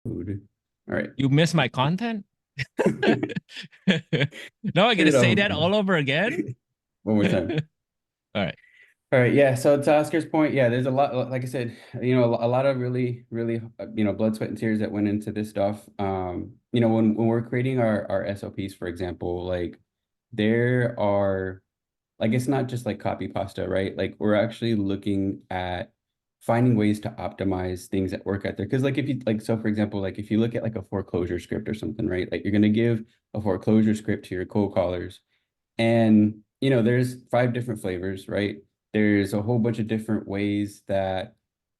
Food. All right. You miss my content? No, I gotta Turn it say off. that all over again? One more All time. right. All right, yeah. So to Oscar's point, yeah, there's a lot, like I said, a lot of really, really, blood, sweat, and tears that went into this stuff. When we're creating our SOPs, for example, like there are, like it's not just like copy pasta, right? Like we're actually looking at finding ways to optimize things that work out there. Because like if you like, so for example, like if you look at like a foreclosure script or something, right? Like you're gonna give a foreclosure script to your cold callers. And, there's five different flavors, right? There's a whole bunch of different ways that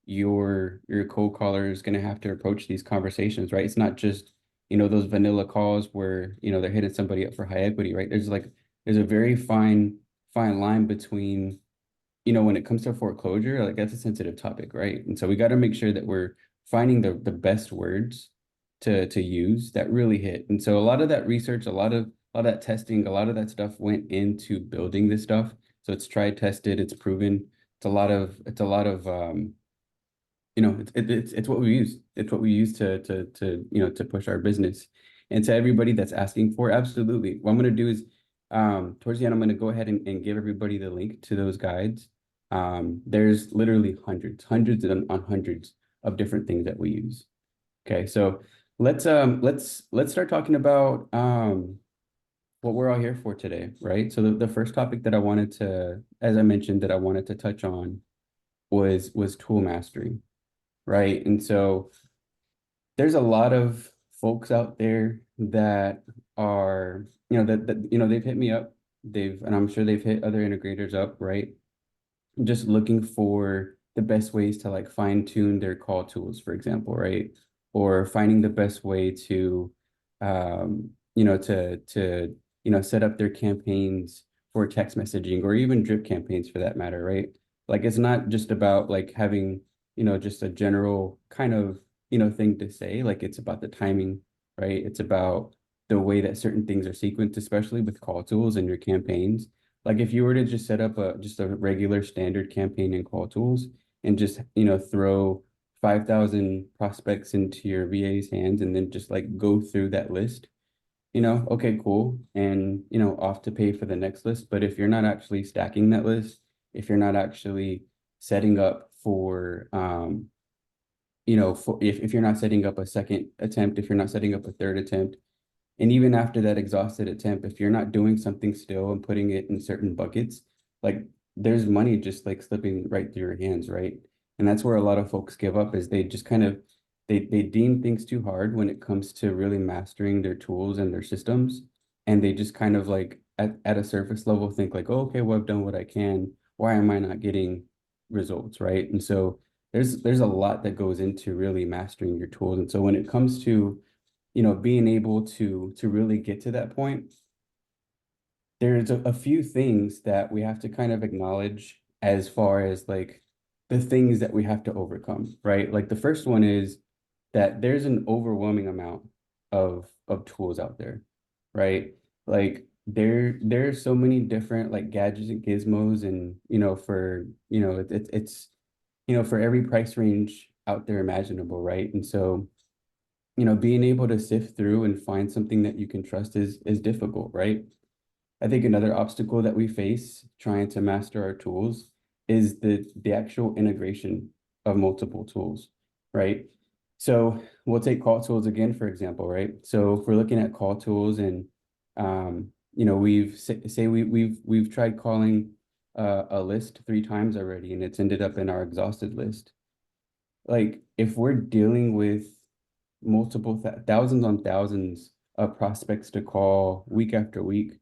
your cold caller is going to have to approach these conversations, right? It's not just, those vanilla calls where, they're hitting somebody up for high equity, right? There's a very fine line between, when it comes to foreclosure, like that's a sensitive topic, right? And so we got to make sure that we're finding the best words to use that really hit. And so a lot of that research, a lot of that testing, a lot of that stuff went into building this stuff. So it's tried, tested, it's proven. It's what we use. It's what we use to push our business. And to everybody that's asking for, absolutely. What I'm gonna do is towards the end, I'm gonna go ahead and give everybody the link to those guides. There's literally hundreds on hundreds of different things that we use. Okay, so let's start talking about what we're all here for today, right? So the first topic that I wanted to, as I mentioned, that I wanted to touch on was tool mastery, right? And so there's a lot of folks out there that are, they've hit me up, and I'm sure they've hit other integrators up, right? Just looking for the best ways to like fine tune their call tools, for example, right? Or finding the best way to, set up their campaigns for text messaging or even drip campaigns for that matter, right? Like it's not just about like having, just a general kind of, thing to say. Like it's about the timing, right? It's about the way that certain things are sequenced, especially with call tools and your campaigns. Like if you were to just set up a regular standard campaign in call tools and just, throw 5,000 prospects into your VA's hands and then just like go through that list, okay, cool. And, off to pay for the next list. But if you're not actually stacking that list, if you're not actually setting up for, if you're not setting up a second attempt, if you're not setting up a third attempt, and even after that exhausted attempt, if you're not doing something still and putting it in certain buckets, like there's money just like slipping right through your hands, right? And that's where a lot of folks give up is they just kind of they deem things too hard when it comes to really mastering their tools and their systems. And they just kind of like at a surface level think like, oh, okay, well, I've done what I can. Why am I not getting results, right? And so there's a lot that goes into really mastering your tools. And so when it comes to being able to really get to that point, there's a few things that we have to kind of acknowledge as far as like the things that we have to overcome, right? Like the first one is that there's an overwhelming amount of tools out there, right? Like there's so many different like gadgets and gizmos and for it's for every price range out there imaginable, right? And so being able to sift through and find something that you can trust is difficult, right? I think another obstacle that we face trying to master our tools is the actual integration of multiple tools, right? So we'll take call tools again, for example, right? So if we're looking at call tools and we've tried calling a list 3 times already and it's ended up in our exhausted list. Like if we're dealing with multiple thousands on thousands of prospects to call week after week,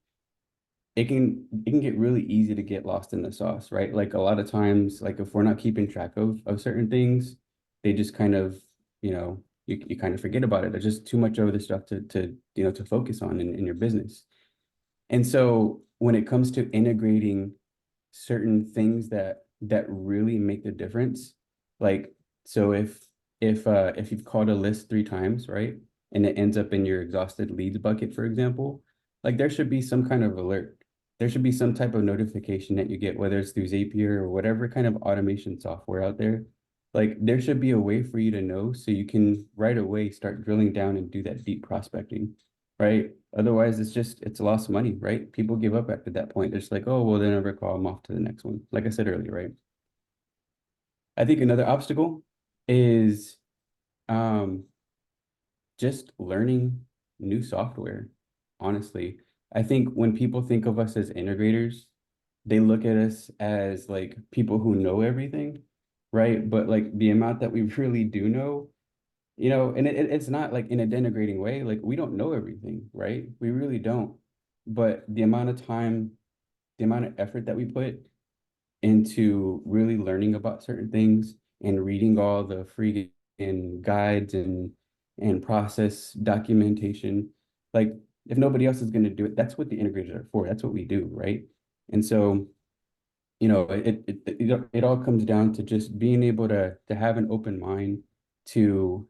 it can get really easy to get lost in the sauce, right? Like a lot of times, like if we're not keeping track of certain things, they just kind of, you kind of forget about it. There's just too much other stuff to focus on in your business. And so when it comes to integrating certain things that really make the difference, like so if you've called a list 3 times, right, and it ends up in your exhausted leads bucket, for example, like there should be some kind of alert. There should be some type of notification that you get, whether it's through Zapier or whatever kind of automation software out there Like there should be a way for you to know so you can right away start drilling down and do that deep prospecting, right? Otherwise, it's lost money, right? People give up after that point. They're just like, oh, well, they never call them off to the next one. Like I said earlier, right? I think another obstacle is um just learning new software. Honestly, I think when people think of us as integrators, they look at us as like people who know everything, right? But like the amount that we really do know, and it's not like in a denigrating way, like we don't know everything, right? We really don't. But the amount of time, the amount of effort that we put into really learning about certain things and reading all the free and guides and process documentation. Like if nobody else is going to do it, that's what the integrators are for. That's what we do, right? And so, it all comes down to just being able to have an open mind to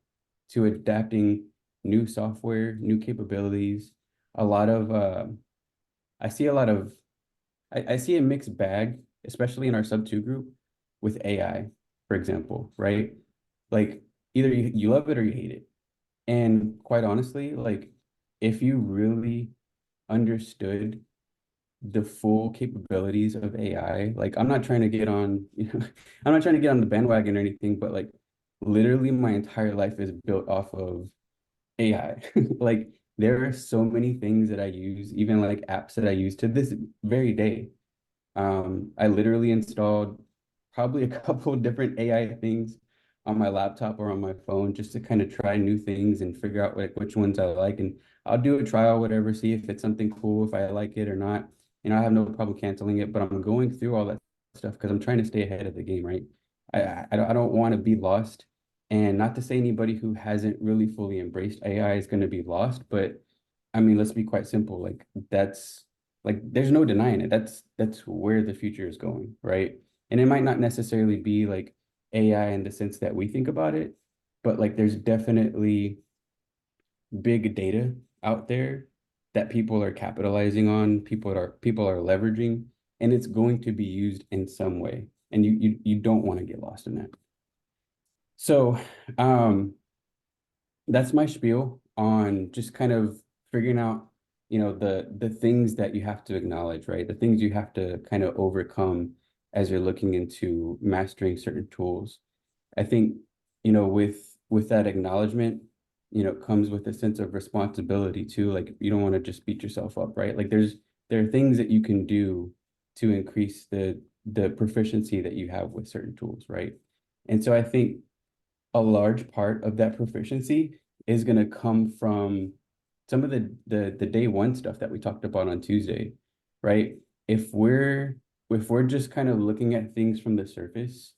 adapting new software, new capabilities. A lot of I see a lot of I see a mixed bag, especially in our sub two group with AI, for example, right? Like either you love it or you hate it. And quite honestly, like if you really understood the full capabilities of AI, like I'm not trying to get on, I'm not trying to get on the bandwagon or anything, but like literally my entire life is built off of AI. Like there are so many things that I use, even like apps that I use to this very day. I literally installed probably a couple of different AI things on my laptop or on my phone just to kind of try new things and figure out which ones I like. And I'll do a trial, whatever, see if it's something cool, if I like it or not. I have no problem canceling it, but I'm going through all that stuff because I'm trying to stay ahead of the game, right? I don't want to be lost. And not to say anybody who hasn't really fully embraced AI is going to be lost, but I mean, let's be quite simple. That's there's no denying it. That's where the future is going, right? And it might not necessarily be like AI in the sense that we think about it, but like there's definitely big data out there that people are capitalizing on, people are leveraging, and it's going to be used in some way. And you don't want to get lost in that. So, that's my spiel on just kind of figuring out, the things that you have to acknowledge, right? The things you have to kind of overcome as you're looking into mastering certain tools. I think, with that acknowledgement, comes with a sense of responsibility too. Like you don't want to just beat yourself up, right? Like there are things that you can do to increase the proficiency that you have with certain tools, right? And so I think a large part of that proficiency is going to come from some of the day one stuff that we talked about on Tuesday, right? If we're just kind of looking at things from the surface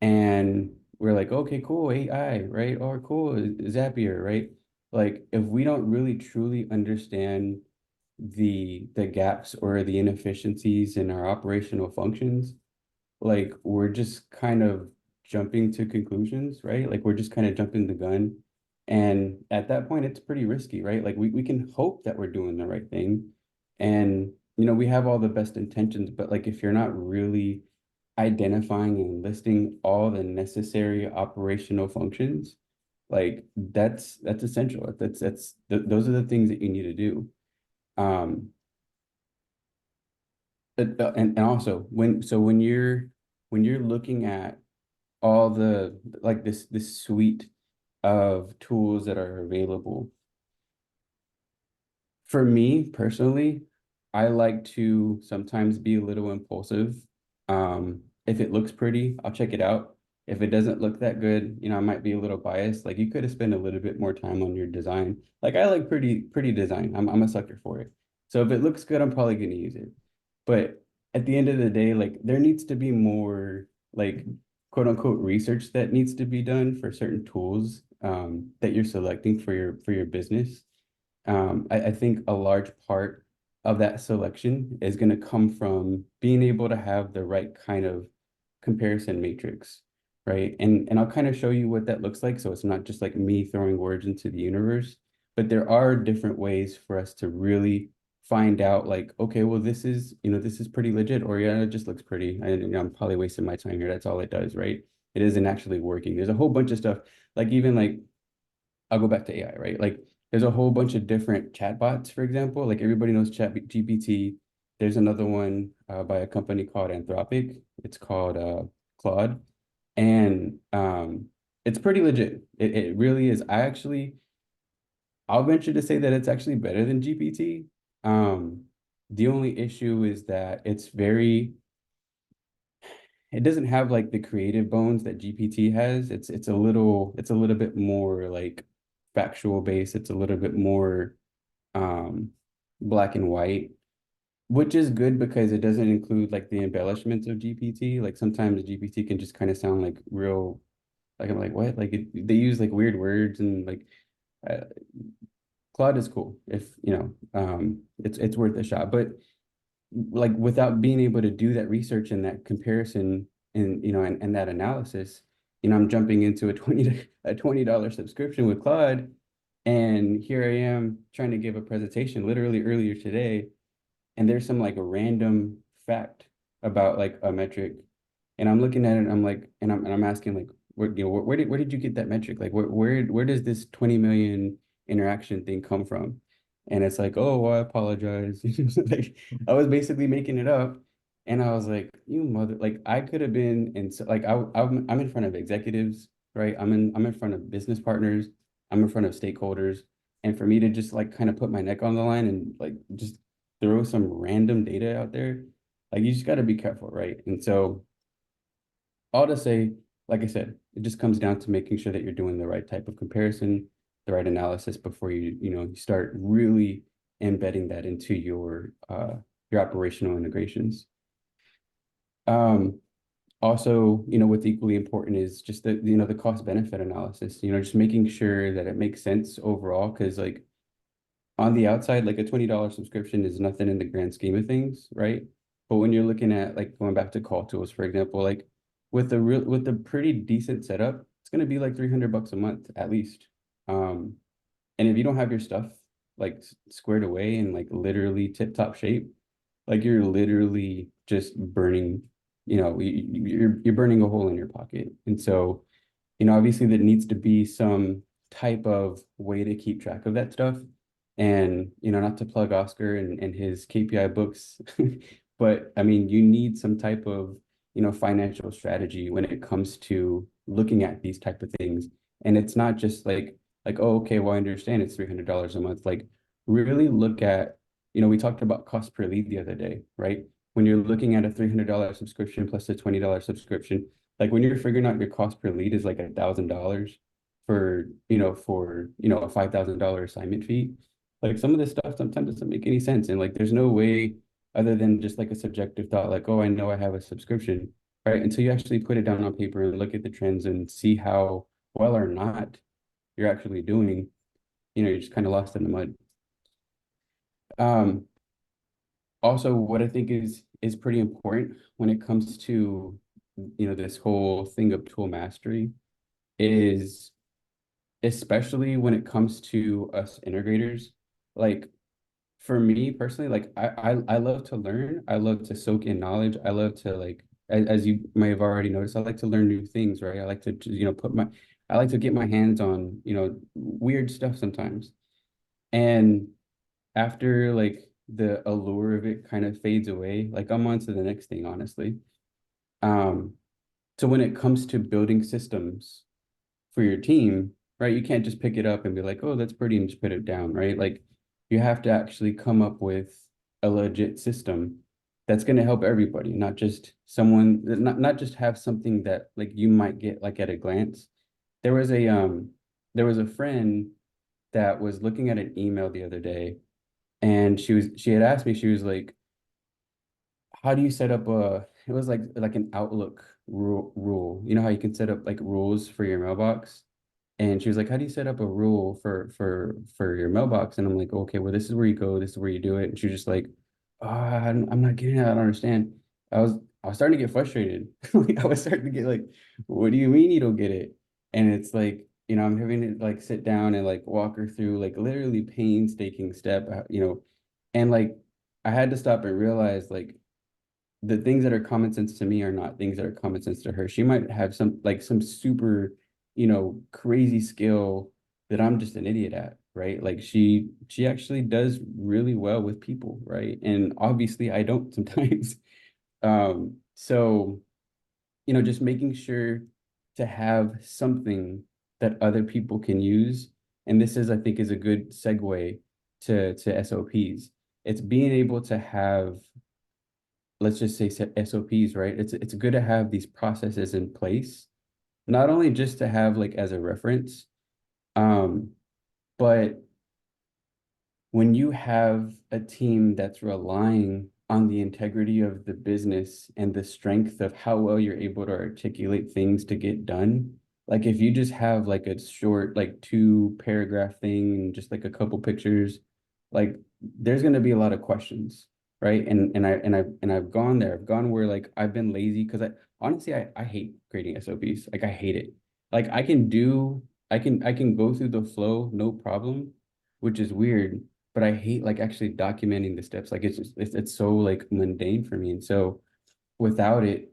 and we're like, okay, cool, AI, right? Or cool, Zapier, right? Like if we don't really truly understand the gaps or the inefficiencies in our operational functions, like we're just kind of jumping to conclusions, right? Like we're just kind of jumping the gun. And at that point, it's pretty risky, right? Like we can hope that we're doing the right thing. And, we have all the best intentions, but like if you're not really identifying and listing all the necessary operational functions, like that's essential. Those are the things that you need to do. Um, and also when you're looking at all the like this suite of tools that are available, for me personally, I like to sometimes be a little impulsive. If it looks pretty, I'll check it out. If it doesn't look that good, I might be a little biased. Like you could have spent a little bit more time on your design. Like I like pretty design. I'm a sucker for it. So if it looks good, I'm probably going to use it. But at the end of the day, like there needs to be more like quote unquote research that needs to be done for certain tools that you're selecting for your business. I think a large part of that selection is going to come from being able to have the right kind of comparison matrix, right? And I'll kind of show you what that looks like. So it's not just like me throwing words into the universe, but there are different ways for us to really find out like, okay, well, this is pretty legit, or yeah, it just looks pretty. And I'm probably wasting my time here. That's all it does, right? it isn't actually working. There's a whole bunch of stuff, like even like I'll go back to AI, right? Like there's a whole bunch of different chatbots, for example. Like everybody knows Chat GPT. There's another one by a company called Anthropic. It's called Claude. And it's pretty legit. It really is. I'll venture to say that it's actually better than GPT. Um, the only issue is that it doesn't have like the creative bones that GPT has. It's a little bit more like factual based. It's a little bit more um black and white, which is good because it doesn't include like the embellishments of GPT. Like sometimes GPT can just kind of sound like real, like I'm like, what? Like they use like weird words and like uh, Claude is cool if it's worth a shot. But like without being able to do that research and that comparison and and that analysis, I'm jumping into a $20 subscription with Claude, and here I am trying to give a presentation literally earlier today, and there's some like a random fact about like a metric, and I'm looking at it and I'm like, and I'm asking like, where did you get that metric? Like where does this 20 million interaction thing come from? And it's like, oh, well, I apologize. Like I was basically making it up. And I was like, you mother, like I could have been in, so like I'm in front of executives, right? I'm in front of business partners, I'm in front of stakeholders. And for me to just like kind of put my neck on the line and like just throw some random data out there, like you just got to be careful, right? And so all to say, like I said, it just comes down to making sure that you're doing the right type of comparison, the right analysis before you start really embedding that into your operational integrations. Um, Also, what's equally important is just the cost benefit analysis, just making sure that it makes sense overall. Because like on the outside, like a $20 subscription is nothing in the grand scheme of things, right? But when you're looking at like going back to call tools, for example, like with the pretty decent setup, it's gonna be like 300 bucks a month at least. Um, and if you don't have your stuff like squared away and like literally tip top shape, like you're literally just burning, you're burning a hole in your pocket. And so, obviously there needs to be some type of way to keep track of that stuff. And, not to plug Oscar and his KPI books, but I mean, you need some type of, financial strategy when it comes to looking at these type of things. And it's not just like, oh, okay, well, I understand it's $300 a month. Like really look at, we talked about cost per lead the other day, right? When you're looking at a $300 subscription plus a $20 subscription, like when you're figuring out your cost per lead is like $1,000 for a $5,000 assignment fee. Like some of this stuff sometimes doesn't make any sense. And like there's no way other than just like a subjective thought, like, oh, I know I have a subscription, right? Until you actually put it down on paper and look at the trends and see how well or not you're actually doing, you're just kind of lost in the mud. Um, Also, what I think is pretty important when it comes to this whole thing of tool mastery is, especially when it comes to us integrators, like for me personally, like I love to learn, I love to soak in knowledge, I love to like, as you may have already noticed, I like to learn new things, right? I like to I like to get my hands on weird stuff sometimes. And after like the allure of it kind of fades away, like I'm on to the next thing, honestly. Um, so when it comes to building systems for your team, right, you can't just pick it up and be like, oh, that's pretty, and just put it down, right? Like you have to actually come up with a legit system that's going to help everybody, not just someone, not just have something that like you might get like at a glance. There was a there was a friend that was looking at an email the other day, and she had asked me, she was like, how do you set up it was like an Outlook rule. You know how you can set up like rules for your mailbox? And she was like, how do you set up a rule for your mailbox? And I'm like, okay, well, this is where you go, this is where you do it. And she was just like, oh, I'm not getting it, I don't understand. I was starting to get frustrated. Like, I was starting to get like, what do you mean you don't get it? And it's like, I'm having to like sit down and like walk her through like literally painstaking step, and like I had to stop and realize like the things that are common sense to me are not things that are common sense to her. She might have some super, crazy skill that I'm just an idiot at, right? Like she actually does really well with people, right? And obviously I don't sometimes. So, just making sure to have something that other people can use. And this is, I think, is a good segue to SOPs. It's being able to have, let's just say SOPs, right? It's good to have these processes in place, not only just to have like as a reference, um, but when you have a team that's relying on the integrity of the business and the strength of how well you're able to articulate things to get done, like if you just have like a short, like 2 paragraph thing and just like a couple pictures, like there's going to be a lot of questions, right? And I've gone there. I've gone where like I've been lazy because I honestly I hate creating SOPs. Like I hate it. Like I can go through the flow, no problem, which is weird, but I hate like actually documenting the steps. Like it's so like mundane for me. And so without it,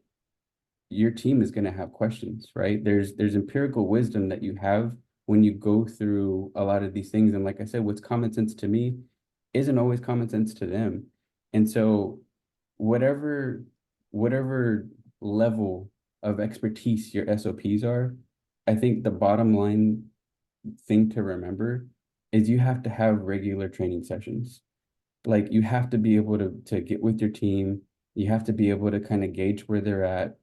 your team is going to have questions, right? There's empirical wisdom that you have when you go through a lot of these things. And like I said, what's common sense to me isn't always common sense to them. And so whatever whatever level of expertise your SOPs are, I think the bottom line thing to remember is you have to have regular training sessions. Like you have to be able to get with your team. You have to be able to kind of gauge where they're at,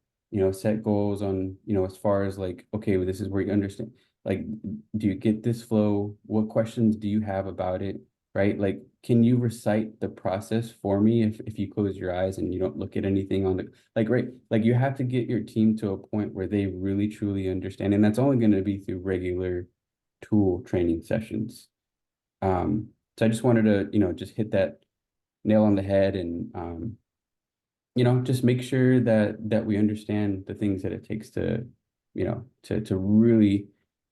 set goals on, as far as like, okay, well, this is where you understand. Like, do you get this flow? What questions do you have about it? Right? Like, can you recite the process for me if you close your eyes and you don't look at anything on the like right? Like you have to get your team to a point where they really truly understand. And that's only going to be through regular tool training sessions. So I just wanted to, just hit that nail on the head and just make sure that we understand the things that it takes to, to really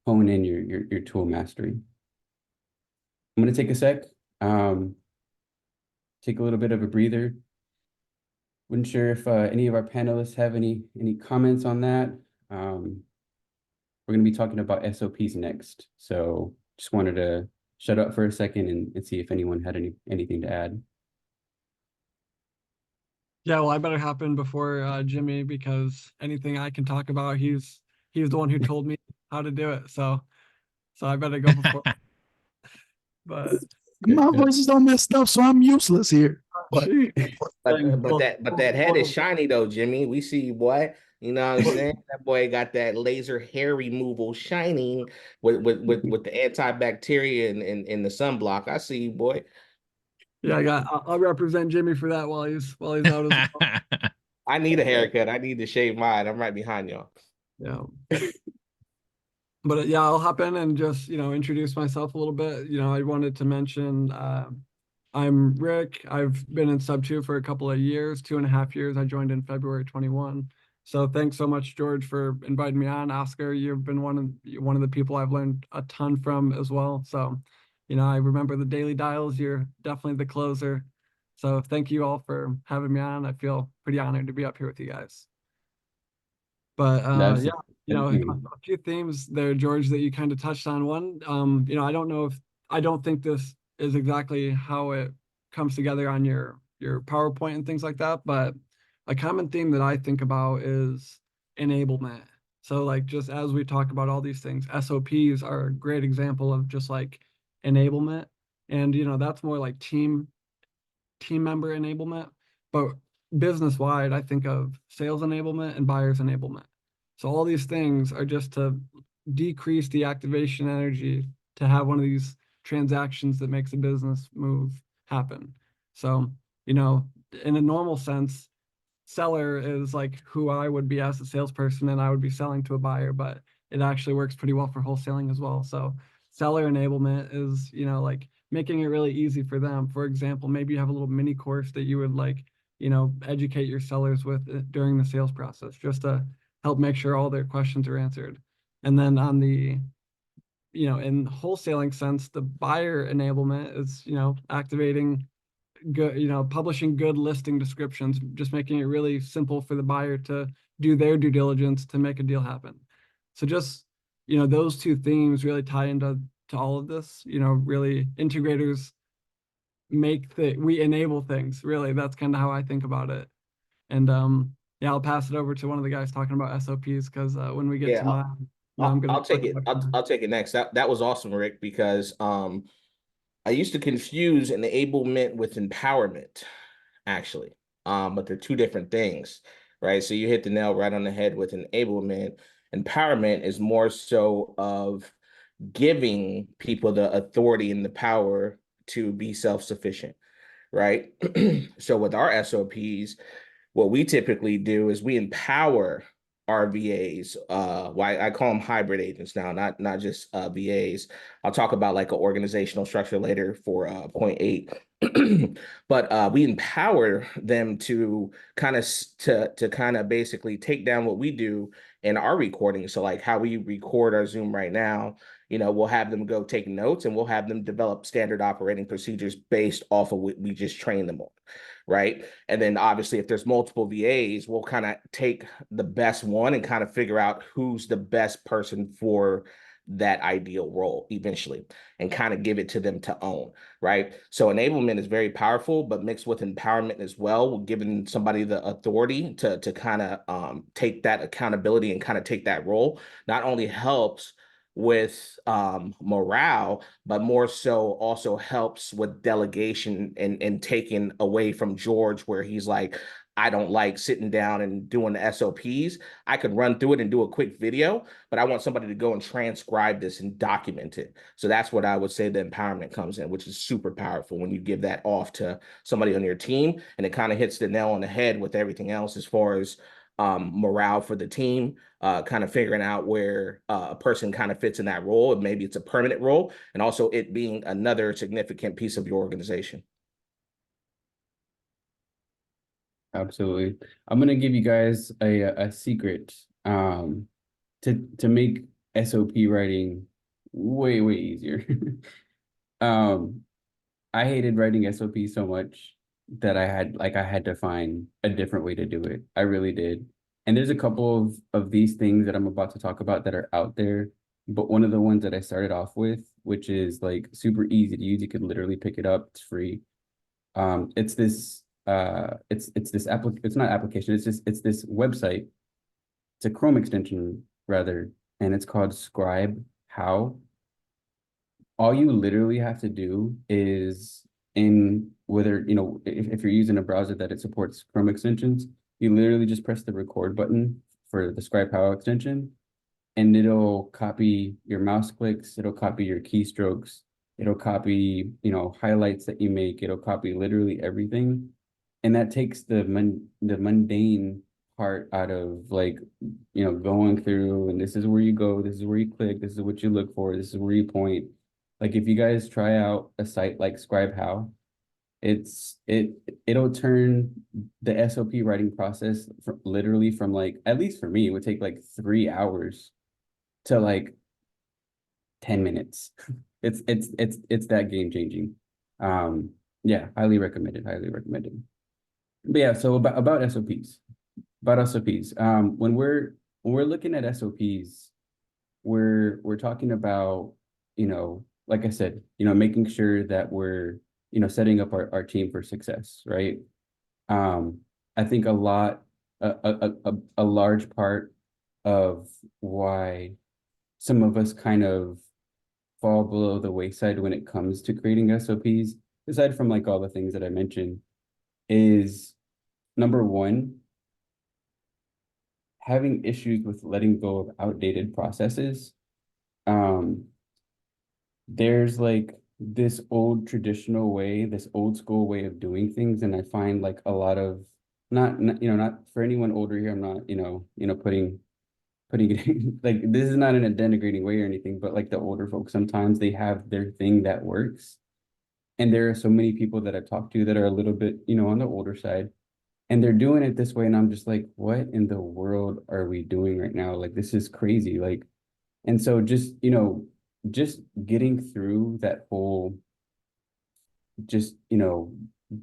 hone in your tool mastery. I'm gonna take a sec, um, take a little bit of a breather. Wasn't sure if any of our panelists have any comments on that. We're gonna be talking about SOPs next, so just wanted to shut up for a second and see if anyone had anything to add. Yeah, well, I better hop in before Jimmy because anything I can talk about, he's the one who told me how to do it. So I better go before. But My voice is all messed up, so I'm useless here. But shoot. But that head is shiny though, Jimmy. We see you, boy. You know what I'm saying? That boy got that laser hair removal shining with the antibacteria and the sunblock. I see you, boy. Yeah, I'll represent Jimmy for that while he's out as well. I need a haircut. I need to shave mine. I'm right behind y'all. Yeah. But yeah, I'll hop in and just, introduce myself a little bit. I wanted to mention I'm Rick. I've been in Sub 2 for a couple of years, 2.5 years. I joined in February 21. So thanks so much, George, for inviting me on. Oscar, you've been one of the people I've learned a ton from as well. So, I remember the daily dials. You're definitely the closer. So thank you all for having me on. I feel pretty honored to be up here with you guys. But That's yeah, a me. few themes there, George, that you kind of touched on. One, I don't think this is exactly how it comes together on your PowerPoint and things like that, but a common theme that I think about is enablement. So like just as we talk about all these things, SOPs are a great example of just like enablement. And that's more like team member enablement. But business wide, I think of sales enablement and buyers enablement. So all these things are just to decrease the activation energy to have one of these transactions that makes a business move happen. So, in a normal sense, seller is like who I would be as a salesperson and I would be selling to a buyer, but it actually works pretty well for wholesaling as well. So seller enablement is, like making it really easy for them. For example, maybe you have a little mini course that you would like, educate your sellers with during the sales process, just to help make sure all their questions are answered. And then on the, in wholesaling sense, the buyer enablement is, activating good, publishing good listing descriptions, just making it really simple for the buyer to do their due diligence to make a deal happen. So just, those two themes really tie into all of this, really integrators we enable things, really. That's kind of how I think about it. And yeah, I'll pass it over to one of the guys talking about SOPs, because when we get to Yeah, mine, I'm gonna I'll take talk it. about I'll take it next. That was awesome, Rick, because I used to confuse enablement with empowerment, actually. But they're two different things, right? So you hit the nail right on the head with enablement. Empowerment is more so of giving people the authority and the power to be self-sufficient, right? So with our SOPs, what we typically do is we empower our VAs. Why I call them hybrid agents now, not just VAs. I'll talk about like an organizational structure later for point 8. But we empower them to kind of to kind of basically take down what we do in our recording. So like how we record our Zoom right now, we'll have them go take notes, and we'll have them develop standard operating procedures based off of what we just train them on, right? And then obviously if there's multiple VAs, we'll kind of take the best one and kind of figure out who's the best person for that ideal role eventually, and kind of give it to them to own, right? So enablement is very powerful, but mixed with empowerment as well, giving somebody the authority to kind of take that accountability and kind of take that role, not only helps with morale, but more so also helps with delegation and taking away from George, where he's like, I don't like sitting down and doing the SOPs. I could run through it and do a quick video, but I want somebody to go and transcribe this and document it. So that's what I would say the empowerment comes in, which is super powerful when you give that off to somebody on your team, and it kind of hits the nail on the head with everything else as far as morale for the team, kind of figuring out where a person kind of fits in that role, and maybe it's a permanent role, and also it being another significant piece of your organization. Absolutely. I'm gonna give you guys a secret to make SOP writing way easier. I hated writing SOP so much that I had to find a different way to do it. I really did. And there's a couple of these things that I'm about to talk about that are out there, but one of the ones that I started off with, which is like super easy to use, you could literally pick it up, it's free. It's this it's not application, it's this website. It's a Chrome extension rather, and it's called Scribe How. All you literally have to do is, whether, if you're using a browser that it supports Chrome extensions, you literally just press the record button for the Scribe How extension, and it'll copy your mouse clicks, it'll copy your keystrokes, it'll copy, highlights that you make, it'll copy literally everything. And that takes the mundane part out of, like, going through, and this is where you go, this is where you click, this is what you look for, this is where you point. Like, if you guys try out a site like Scribe How, it'll turn the SOP writing process literally from, like, at least for me, it would take like 3 hours to like 10 minutes. It's that game changing. Yeah, highly recommended, highly recommended. But yeah, so about SOPs. About SOPs. When we're looking at SOPs, we're talking about, like I said, making sure that we're, setting up our team for success, right? I think a large part of why some of us kind of fall below the wayside when it comes to creating SOPs, aside from like all the things that I mentioned, is number one, having issues with letting go of outdated processes. There's like this old traditional way, this old school way of doing things, and I find like a lot of, not for anyone older here, I'm not, putting it like, this is not in a denigrating way or anything, but like the older folks, sometimes they have their thing that works. And there are so many people that I've talked to that are a little bit, on the older side, and they're doing it this way. And I'm just like, what in the world are we doing right now? Like, this is crazy. Like, and so just getting through that whole, just,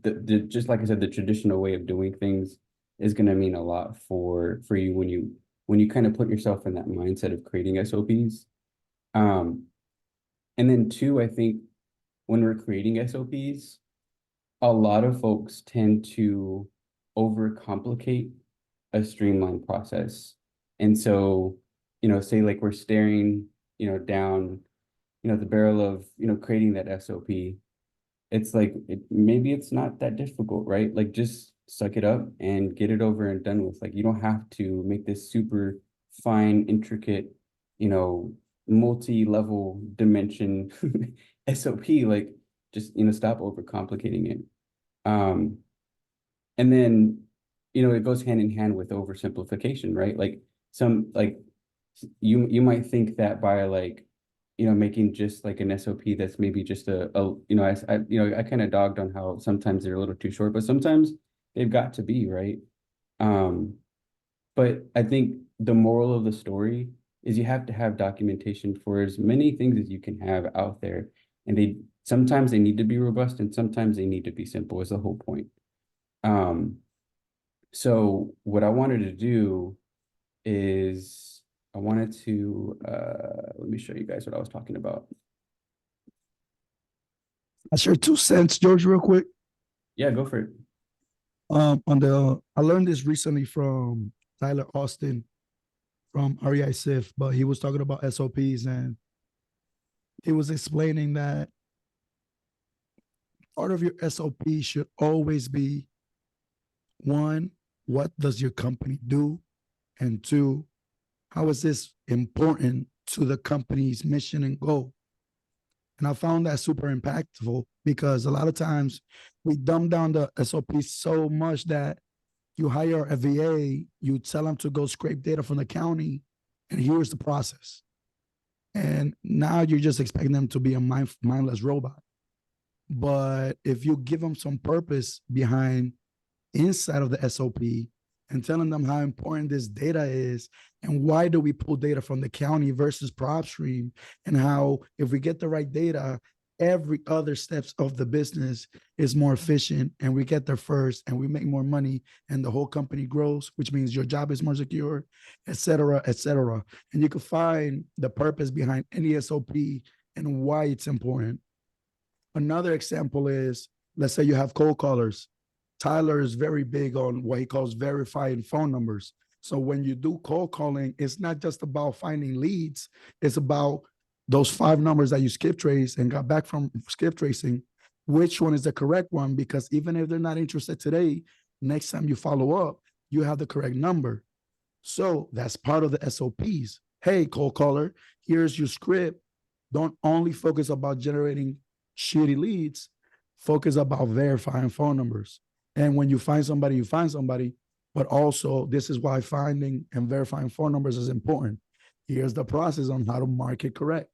the just like I said, the traditional way of doing things is going to mean a lot for you when you kind of put yourself in that mindset of creating SOPs. And then two, I think when we're creating SOPs, a lot of folks tend to overcomplicate a streamlined process. And so, say like we're staring, down, the barrel of, creating that SOP. It's like, maybe it's not that difficult, right? Like just suck it up and get it over and done with. Like you don't have to make this super fine, intricate, multi-level dimension SOP. Like just, stop overcomplicating it. And then, it goes hand in hand with oversimplification, right? Like you might think that by like, making just like an SOP that's maybe just I kind of dogged on how sometimes they're a little too short, but sometimes they've got to be, right? But I think the moral of the story is you have to have documentation for as many things as you can have out there. And sometimes they need to be robust and sometimes they need to be simple is the whole point. So what I wanted to do is I wanted to, let me show you guys what I was talking about. I share 2 cents, George, real quick. Yeah, go for it. I learned this recently from Tyler Austin from REI SIF, but he was talking about SOPs and he was explaining that part of your SOP should always be one, what does your company do? And two, how is this important to the company's mission and goal? And I found that super impactful because a lot of times we dumb down the SOP so much that you hire a VA, you tell them to go scrape data from the county, and here's the process. And now you're just expecting them to be a mindless robot. But if you give them some purpose behind inside of the SOP and telling them how important this data is and why do we pull data from the county versus PropStream, and how if we get the right data, every other steps of the business is more efficient and we get there first and we make more money and the whole company grows, which means your job is more secure, et cetera, et cetera. And you can find the purpose behind any SOP and why it's important. Another example is, let's say you have cold callers. Tyler is very big on what he calls verifying phone numbers. So when you do cold calling, it's not just about finding leads. It's about those 5 numbers that you skip trace and got back from skip tracing, which one is the correct one? Because even if they're not interested today, next time you follow up, you have the correct number. So that's part of the SOPs. Hey, cold caller, here's your script. Don't only focus about generating shitty leads, focus about verifying phone numbers. And when you find somebody, you find somebody, but also this is why finding and verifying phone numbers is important. Here's the process on how to market correct,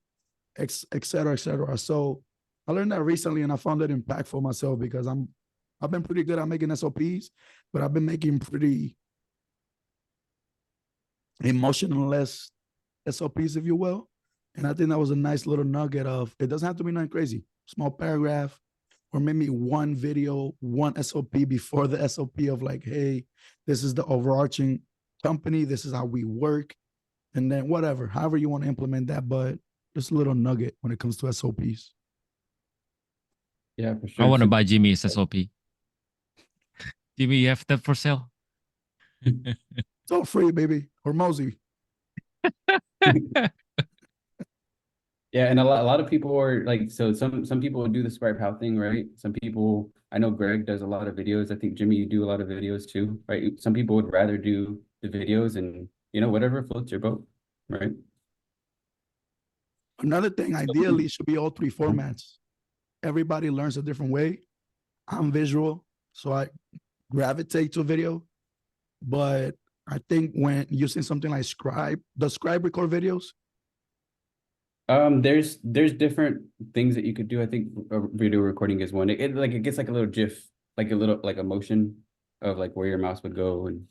et cetera, et cetera. So I learned that recently and I found it impactful myself because I've been pretty good at making SOPs, but I've been making pretty emotionless SOPs, if you will. And I think that was a nice little nugget of, it doesn't have to be nothing crazy. Small paragraph, or maybe one video, one SOP before the SOP of like, hey, this is the overarching company. This is how we work. And then whatever, however you want to implement that, but just a little nugget when it comes to SOPs. Yeah, for sure. I want to buy Jimmy's SOP. Jimmy, you have that for sale? It's all free, baby. Or Mosey. Yeah, and a lot of people are like, so some people do the swipe how thing, right? Some people, I know Greg does a lot of videos. I think Jimmy, you do a lot of videos too, right? Some people would rather do the videos and whatever floats your boat, right? Another thing, ideally, should be all 3 formats. Everybody learns a different way. I'm visual, so I gravitate to video. But I think when using something like Scribe, does Scribe record videos? There's different things that you could do. I think a video recording is one. It gets like a little GIF, like a little like a motion of like where your mouse would go. And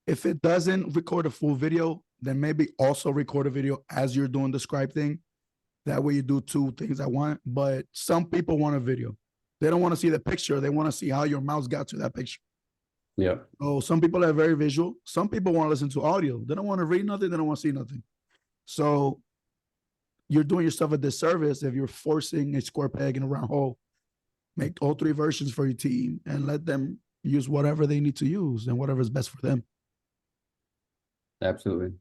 if it doesn't record a full video, then maybe also record a video as you're doing the Scribe thing. That way you do 2 things at once. But some people want a video. They don't want to see the picture. They want to see how your mouse got to that picture. Yeah. Oh, some people are very visual. Some people want to listen to audio. They don't want to read nothing. They don't want to see nothing. So you're doing yourself a disservice if you're forcing a square peg in a round hole. Make all three versions for your team and let them use whatever they need to use and whatever is best for them. Absolutely.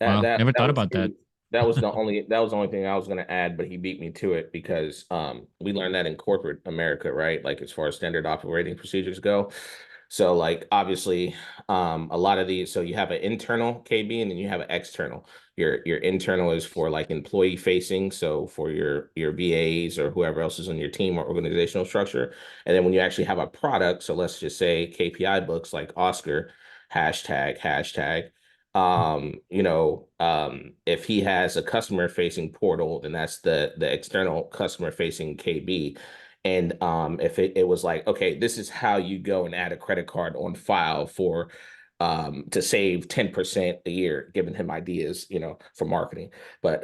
Wow, never thought was about that. That was the only thing I was gonna add, but he beat me to it because we learned that in corporate America, right? Like as far as standard operating procedures go. So like obviously a lot of these, so you have an internal KB and then you have an external. Your internal is for like employee facing, so for your VAs or whoever else is on your team or organizational structure. And then when you actually have a product, so let's just say KPI books like Oscar, hashtag if he has a customer facing portal, then that's the external customer facing KB. And if it was like, okay, this is how you go and add a credit card on file for to save 10% a year, giving him ideas, for marketing. But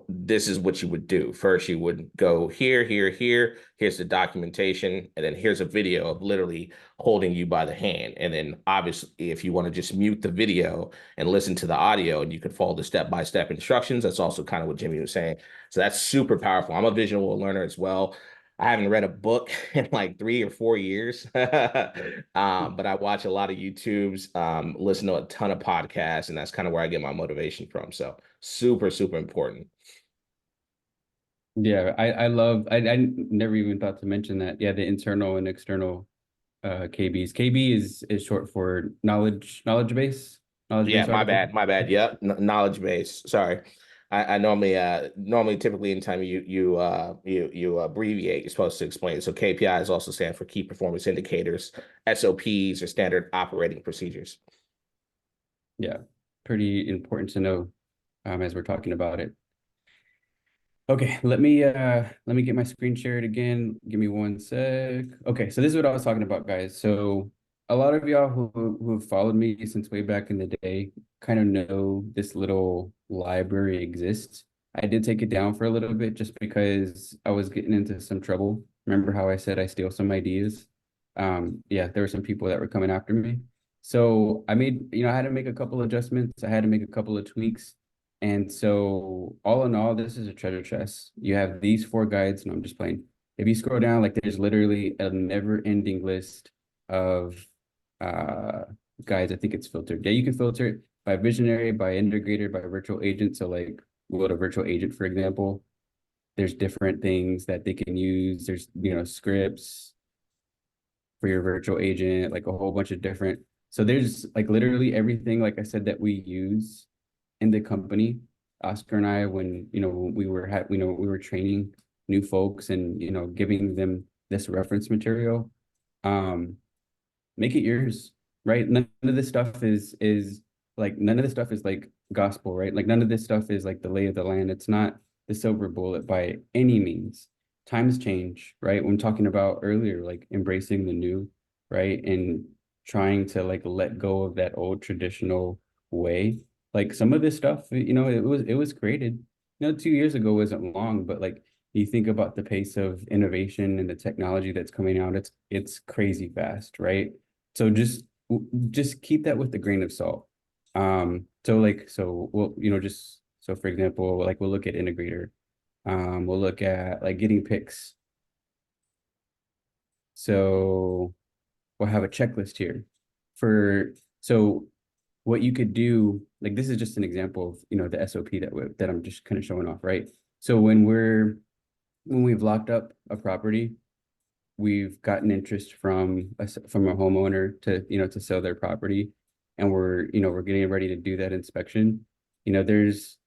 this is what you would do. First, you would go here, here, here's the documentation, and then here's a video of literally holding you by the hand. And then obviously, if you want to just mute the video and listen to the audio and you can follow the step-by-step instructions, that's also kind of what Jimmy was saying. So that's super powerful. I'm a visual learner as well. I haven't read a book in like 3 or 4 years, but I watch a lot of YouTubes, listen to a ton of podcasts, and that's kind of where I get my motivation from. So super, super important. Yeah, I love I never even thought to mention that. Yeah, the internal and external KBs. KB is short for knowledge base. Knowledge Yeah, base article. my bad. Yep, knowledge base. Sorry. I normally typically anytime you abbreviate, you're supposed to explain. So KPIs also stand for key performance indicators, SOPs or standard operating procedures. Yeah, pretty important to know as we're talking about it. Okay, let me get my screen shared again. Give me one sec. Okay, so this is what I was talking about, guys. So a lot of y'all who have followed me since way back in the day kind of know this little library exists. I did take it down for a little bit just because I was getting into some trouble. Remember how I said I steal some ideas? Yeah, there were some people that were coming after me. So I made, I had to make a couple adjustments. I had to make a couple of tweaks. And so all in all, this is a treasure chest. You have these 4 guides, and I'm just playing. If you scroll down, like there's literally a never-ending list of guides. I think it's filtered. Yeah, you can filter it by visionary, by integrator, by virtual agent. So like we'll go to virtual agent, for example. There's different things that they can use. There's, scripts for your virtual agent, like a whole bunch of different. So there's like literally everything, like I said, that we use in the company. Oscar and I, when we were training new folks and giving them this reference material, make it yours, right? None of this stuff is like gospel, right? Like none of this stuff is like the lay of the land. It's not the silver bullet by any means. Times change, right? When talking about earlier, like embracing the new, right? And trying to like let go of that old traditional way. Like some of this stuff, it was created, 2 years ago wasn't long, but like you think about the pace of innovation and the technology that's coming out, it's crazy fast, right? So just keep that with a grain of salt. So we'll, just so for example, like we'll look at integrator. We'll look at like getting picks. So we'll have a checklist here so what you could do, like this is just an example of, the SOP that I'm just kind of showing off, right? So when we've locked up a property, we've gotten interest from a homeowner to sell their property, and we're getting ready to do that inspection. There's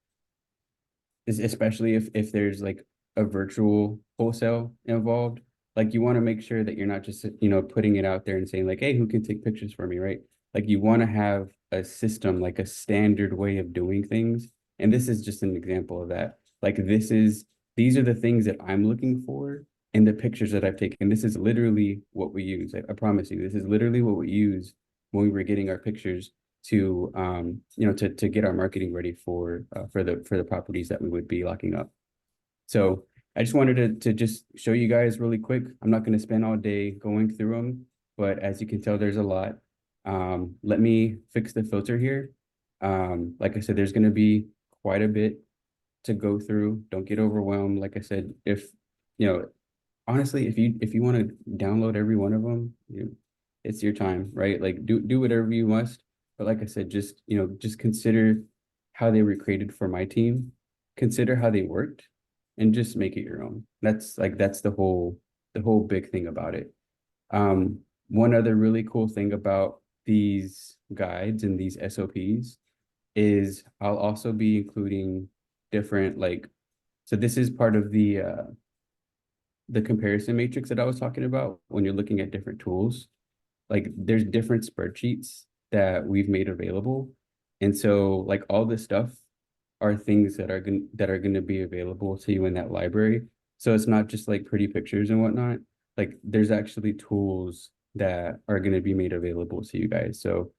especially if there's like a virtual wholesale involved, like you want to make sure that you're not just putting it out there and saying like, hey, who can take pictures for me, right? Like you want to have a system, like a standard way of doing things. And this is just an example of that. Like these are the things that I'm looking for in the pictures that I've taken. This is literally what we use. I promise you, this is literally what we use when we were getting our pictures to to get our marketing ready for the properties that we would be locking up. So I just wanted to just show you guys really quick. I'm not going to spend all day going through them, but as you can tell, there's a lot. Let me fix the filter here. Like I said, there's going to be quite a bit to go through. Don't get overwhelmed. Like I said, if, you know, honestly, if you want to download every one of them, it's your time, right? Like do whatever you must. But like I said, just, just consider how they were created for my team. Consider how they worked and just make it your own. That's the whole big thing about it. One other really cool thing about these guides and these SOPs is I'll also be including different, so this is part of the comparison matrix that I was talking about when you're looking at different tools. Like there's different spreadsheets that we've made available. And so like all this stuff are things that are going to be available to you in that library. So it's not just like pretty pictures and whatnot. Like there's actually tools that are going to be made available to you guys. So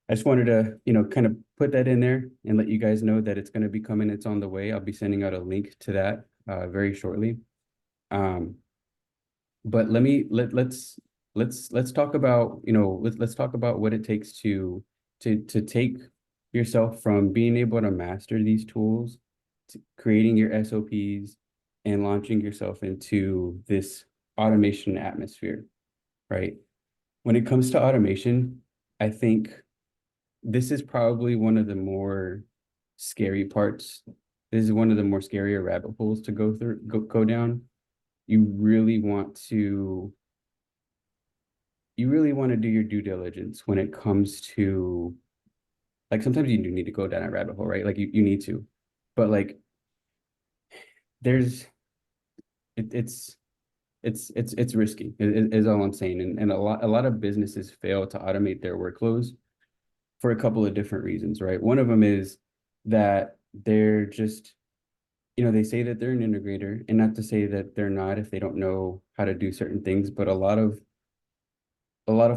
I just wanted to, kind of put that in there and let you guys know that it's going to be coming. It's on the way. I'll be sending out a link to that very shortly. But let's talk about, let's talk about what it takes to take yourself from being able to master these tools to creating your SOPs and launching yourself into this automation atmosphere, right? When it comes to automation, I think this is probably one of the more scary parts. This is one of the more scarier rabbit holes to go down. You really want to do your due diligence when it comes to, like, sometimes you do need to go down a rabbit hole, right? Like you need to, but like it's risky is all I'm saying. And a lot of businesses fail to automate their workflows for a couple of different reasons, right? One of them is that they're just, they say that they're an integrator, and not to say that they're not if they don't know how to do certain things, but a lot of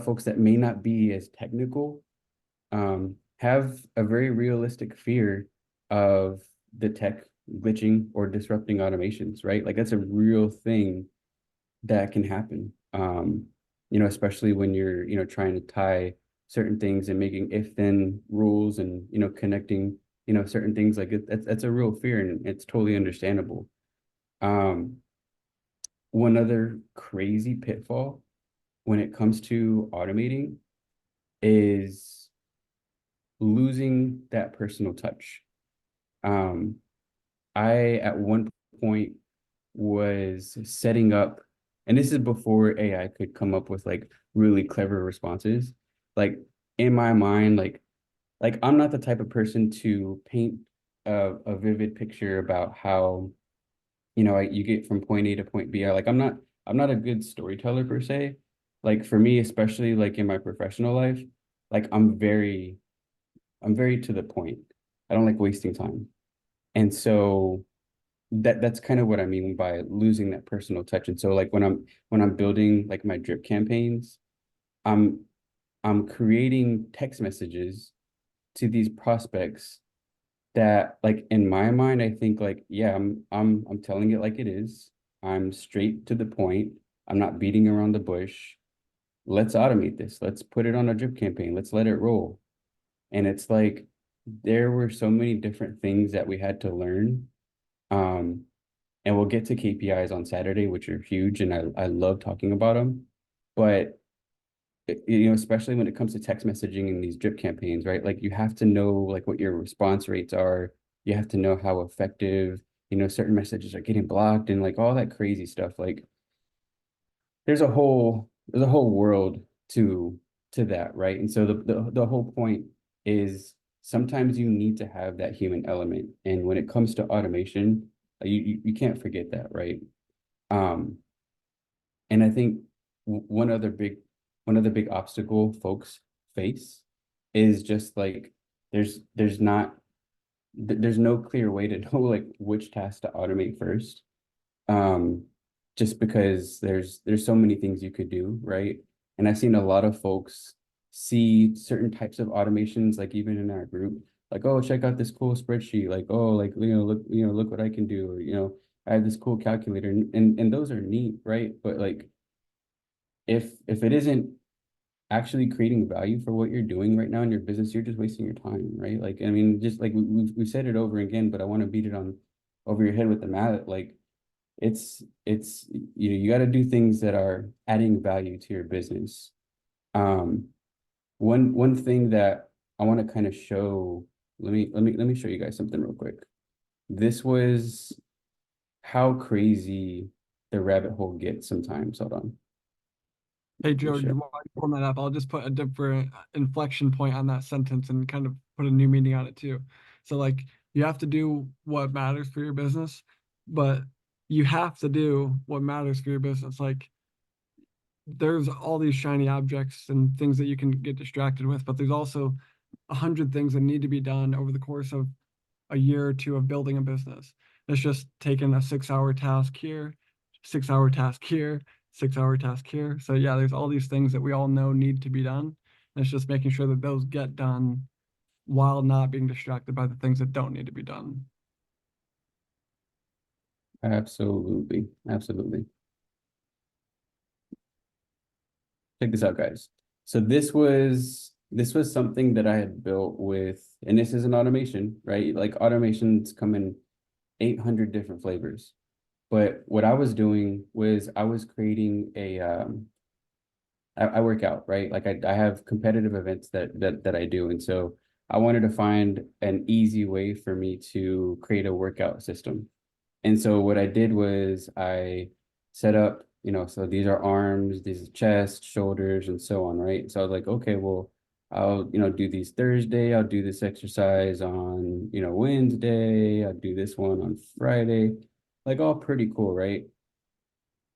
folks that may not be as technical have a very realistic fear of the tech glitching or disrupting automations, right? Like that's a real thing that can happen. Especially when you're, trying to tie certain things and making if-then rules and, connecting, certain things like that's a real fear and it's totally understandable. One other crazy pitfall when it comes to automating is losing that personal touch. I at one point was setting up, and this is before AI could come up with like really clever responses. Like in my mind, like I'm not the type of person to paint a vivid picture about how, you get from point A to point B. I'm not a good storyteller per se. Like for me, especially like in my professional life, like I'm very to the point. I don't like wasting time. And so that's kind of what I mean by losing that personal touch. And so like when I'm building like my drip campaigns, I'm creating text messages to these prospects that, like, in my mind, I think like, yeah, I'm telling it like it is. I'm straight to the point. I'm not beating around the bush. Let's automate this. Let's put it on a drip campaign. Let's let it roll. And it's like there were so many different things that we had to learn. And we'll get to KPIs on Saturday, which are huge, and I love talking about them. But especially when it comes to text messaging and these drip campaigns, right? Like you have to know like what your response rates are. You have to know how effective, certain messages are getting blocked and like all that crazy stuff. Like there's a whole world to that, right? And so the whole point is sometimes you need to have that human element. And when it comes to automation, you can't forget that, right? And I think one other big obstacle folks face is just like there's no clear way to know like which task to automate first. Just because there's so many things you could do, right? And I've seen a lot of folks see certain types of automations, like even in our group, like, oh, check out this cool spreadsheet, like, oh, like, look what I can do. I have this cool calculator, and those are neat, right? But like, if it isn't actually creating value for what you're doing right now in your business, you're just wasting your time, right? Like, I mean, just like we've said it over again, but I want to beat it on over your head with the mallet. Like, it's you got to do things that are adding value to your business. One thing that I want to kind of show, let me show you guys something real quick. This was how crazy the rabbit hole gets sometimes. Hold on. Hey, me George, show. while you're pulling that up, I'll just put a different inflection point on that sentence and kind of put a new meaning on it too. So like you have to do what matters for your business, but you have to do what matters for your business. Like there's all these shiny objects and things that you can get distracted with, but there's also 100 things that need to be done over the course of a year or two of building a business. It's just taking a 6-hour task here, 6-hour task here, 6-hour task here. So yeah, there's all these things that we all know need to be done. And it's just making sure that those get done while not being distracted by the things that don't need to be done. Absolutely, absolutely. Check this out, guys. So this was something that I had built with, and this is an automation, right? Like automations come in 800 different flavors. But what I was doing was I was creating I work out, right? Like I have competitive events that I do. And so I wanted to find an easy way for me to create a workout system. And so what I did was I set up, so these are arms, these are chest, shoulders, and so on, right? So I was like, okay, well, I'll, do these Thursday, I'll do this exercise on, Wednesday, I'll do this one on Friday, like all pretty cool, right?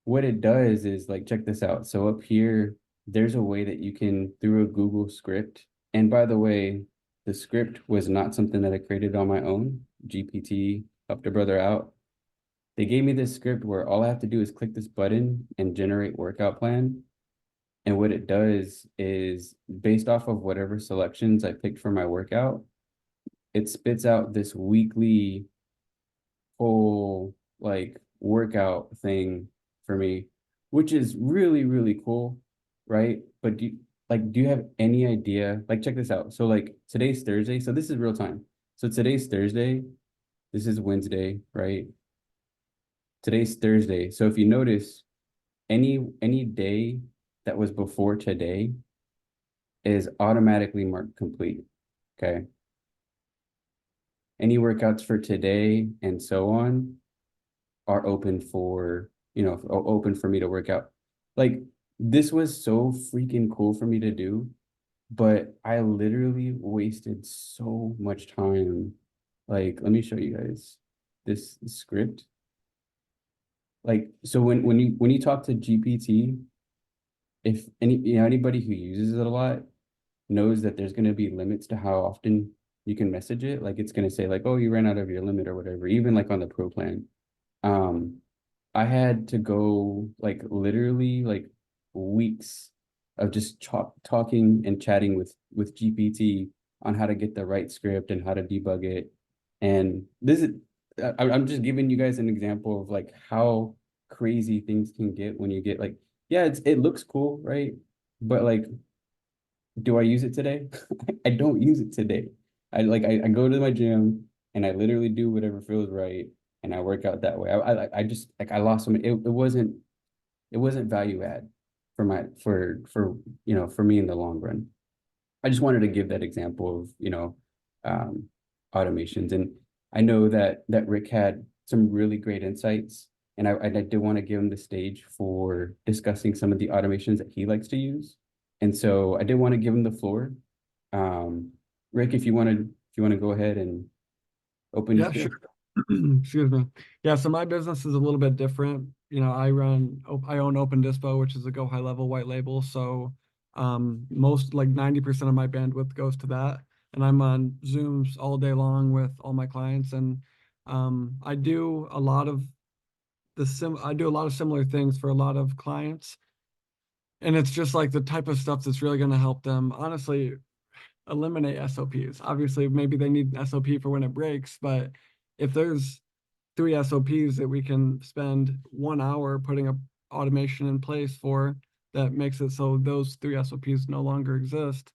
What it does is like, check this out. So up here, there's a way that you can, through a Google script. And by the way, the script was not something that I created on my own. GPT helped a brother out. They gave me this script where all I have to do is click this button and generate workout plan. And what it does is based off of whatever selections I picked for my workout, it spits out this weekly whole like workout thing for me, which is really, really cool, right? But do you have any idea? Like, check this out. So like today's Thursday, so this is real time. So today's Thursday, this is Wednesday, right? Today's Thursday. So if you notice, any day that was before today is automatically marked complete. Okay. Any workouts for today and so on are open for, open for me to work out. Like this was so freaking cool for me to do, but I literally wasted so much time. Like, let me show you guys this script. Like, so when you talk to GPT, if anybody who uses it a lot knows that there's going to be limits to how often you can message it. Like it's going to say like, oh, you ran out of your limit or whatever, even like on the pro plan. I had to go like literally like weeks of just talking and chatting with GPT on how to get the right script and how to debug it. And this is I'm just giving you guys an example of like how crazy things can get when you get like, yeah, it looks cool, right? But like, do I use it today? I don't use it today. I go to my gym and I literally do whatever feels right and I work out that way. I just like I lost some it wasn't value add for my for me in the long run. I just wanted to give that example of, automations. And I know that Rick had some really great insights and I did want to give him the stage for discussing some of the automations that he likes to use. And so I did want to give him the floor. Rick, if you want to go ahead and open your Yeah, spiel. sure. Excuse me. Yeah, so my business is a little bit different. I own Open Dispo, which is a go high level white label. So most like 90% of my bandwidth goes to that. And I'm on Zooms all day long with all my clients. And I do a lot of similar things for a lot of clients. And it's just like the type of stuff that's really going to help them honestly eliminate SOPs. Obviously, maybe they need an SOP for when it breaks, but if there's 3 SOPs that we can spend 1 hour putting a automation in place for that makes it so those 3 SOPs no longer exist.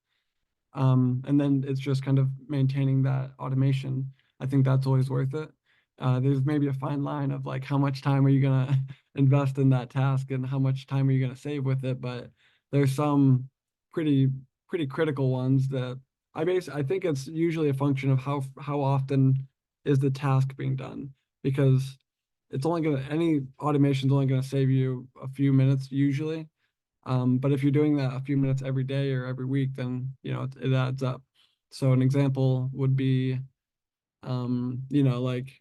And then it's just kind of maintaining that automation. I think that's always worth it. There's maybe a fine line of like how much time are you gonna invest in that task and how much time are you gonna save with it. But there's some pretty critical ones that I think it's usually a function of how often is the task being done, because it's only gonna any automation is only gonna save you a few minutes usually. But if you're doing that a few minutes every day or every week, then it adds up. So an example would be, like,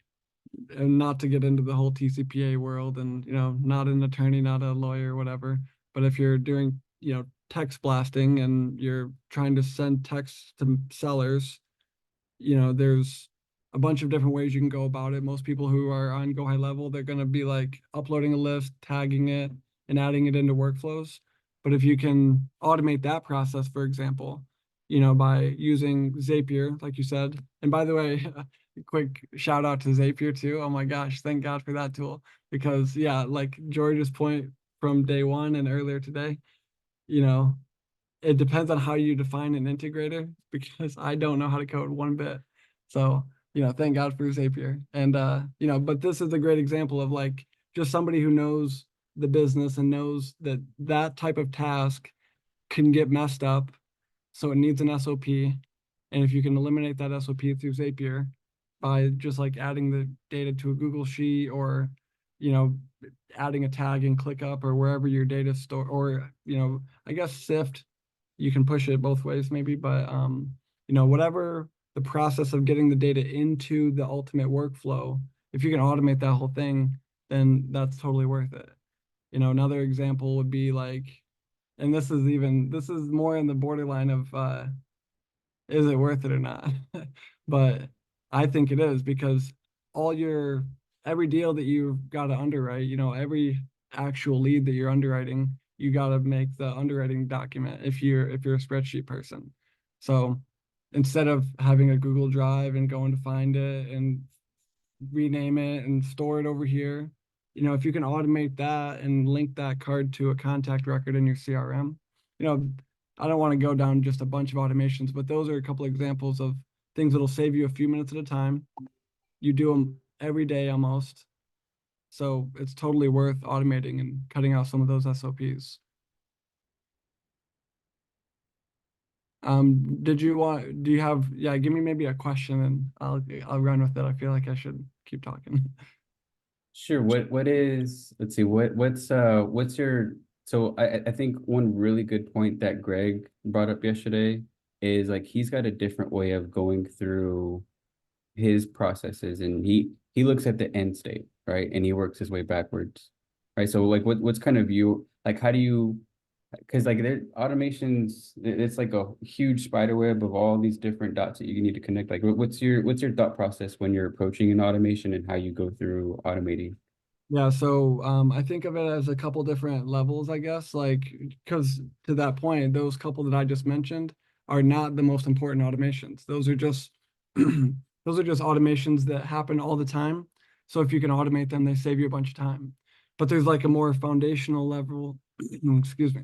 and not to get into the whole TCPA world, and not an attorney, not a lawyer, whatever. But if you're doing, text blasting and you're trying to send text to sellers, there's a bunch of different ways you can go about it. Most people who are on Go High Level, they're going to be like uploading a list, tagging it, and adding it into workflows. But if you can automate that process, for example, by using Zapier, like you said, and by the way, quick shout out to Zapier too. Oh my gosh, thank God for that tool. Because yeah, like George's point from day one and earlier today, it depends on how you define an integrator, because I don't know how to code one bit. So, thank God for Zapier. And but this is a great example of like just somebody who knows the business and knows that that type of task can get messed up. So it needs an SOP. And if you can eliminate that SOP through Zapier by just like adding the data to a Google Sheet, or, adding a tag in ClickUp or wherever your data store, or, I guess Sift, you can push it both ways maybe, but whatever the process of getting the data into the ultimate workflow, if you can automate that whole thing, then that's totally worth it. Another example would be like, and this is more in the borderline of is it worth it or not? But I think it is, because every deal that you've got to underwrite, every actual lead that you're underwriting, you got to make the underwriting document if you're a spreadsheet person. So instead of having a Google Drive and going to find it and rename it and store it over here, if you can automate that and link that card to a contact record in your CRM, I don't want to go down just a bunch of automations, but those are a couple examples of things that'll save you a few minutes at a time. You do them every day almost. So it's totally worth automating and cutting out some of those SOPs. Do you have, yeah, give me maybe a question and I'll run with it. I feel like I should keep talking. Sure. Let's see, what's your, so I think one really good point that Greg brought up yesterday is like he's got a different way of going through his processes, and he looks at the end state, right? And he works his way backwards. Right. So like what's kind of you like how do you, because like there automations, it's like a huge spider web of all these different dots that you need to connect. Like what's your thought process when you're approaching an automation and how you go through automating? Yeah, so I think of it as a couple different levels, I guess, like, because to that point, those couple that I just mentioned are not the most important automations. Those are just those are just automations that happen all the time. So if you can automate them, they save you a bunch of time. But there's like a more foundational level, excuse me.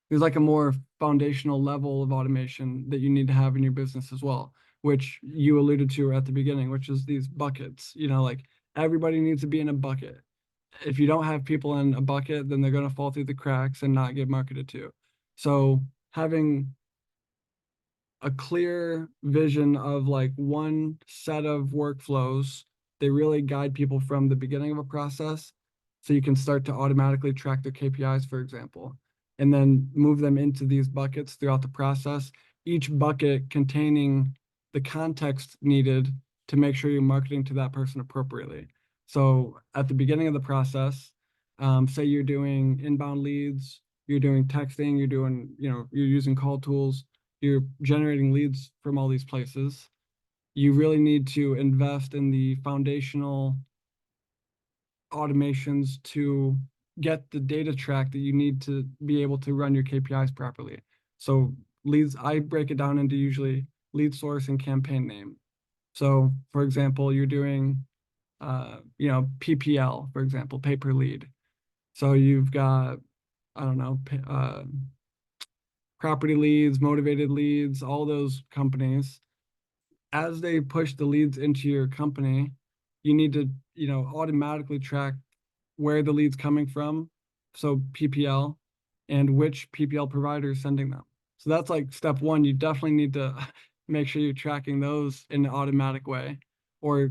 There's like a more foundational level of automation that you need to have in your business as well, which you alluded to at the beginning, which is these buckets. Like everybody needs to be in a bucket. If you don't have people in a bucket, then they're going to fall through the cracks and not get marketed to. So having a clear vision of like one set of workflows, they really guide people from the beginning of a process. So you can start to automatically track their KPIs, for example, and then move them into these buckets throughout the process, each bucket containing the context needed to make sure you're marketing to that person appropriately. So at the beginning of the process, say you're doing inbound leads, you're doing texting, you're using call tools, you're generating leads from all these places. You really need to invest in the foundational automations to get the data track that you need to be able to run your KPIs properly. So leads, I break it down into usually lead source and campaign name. So for example, you're doing you know, PPL, for example, pay per lead. So you've got, I don't know, property leads, motivated leads, all those companies. As they push the leads into your company, you need to, you know, automatically track where the lead's coming from. So PPL and which PPL provider is sending them. So that's like step one. You definitely need to make sure you're tracking those in an automatic way, or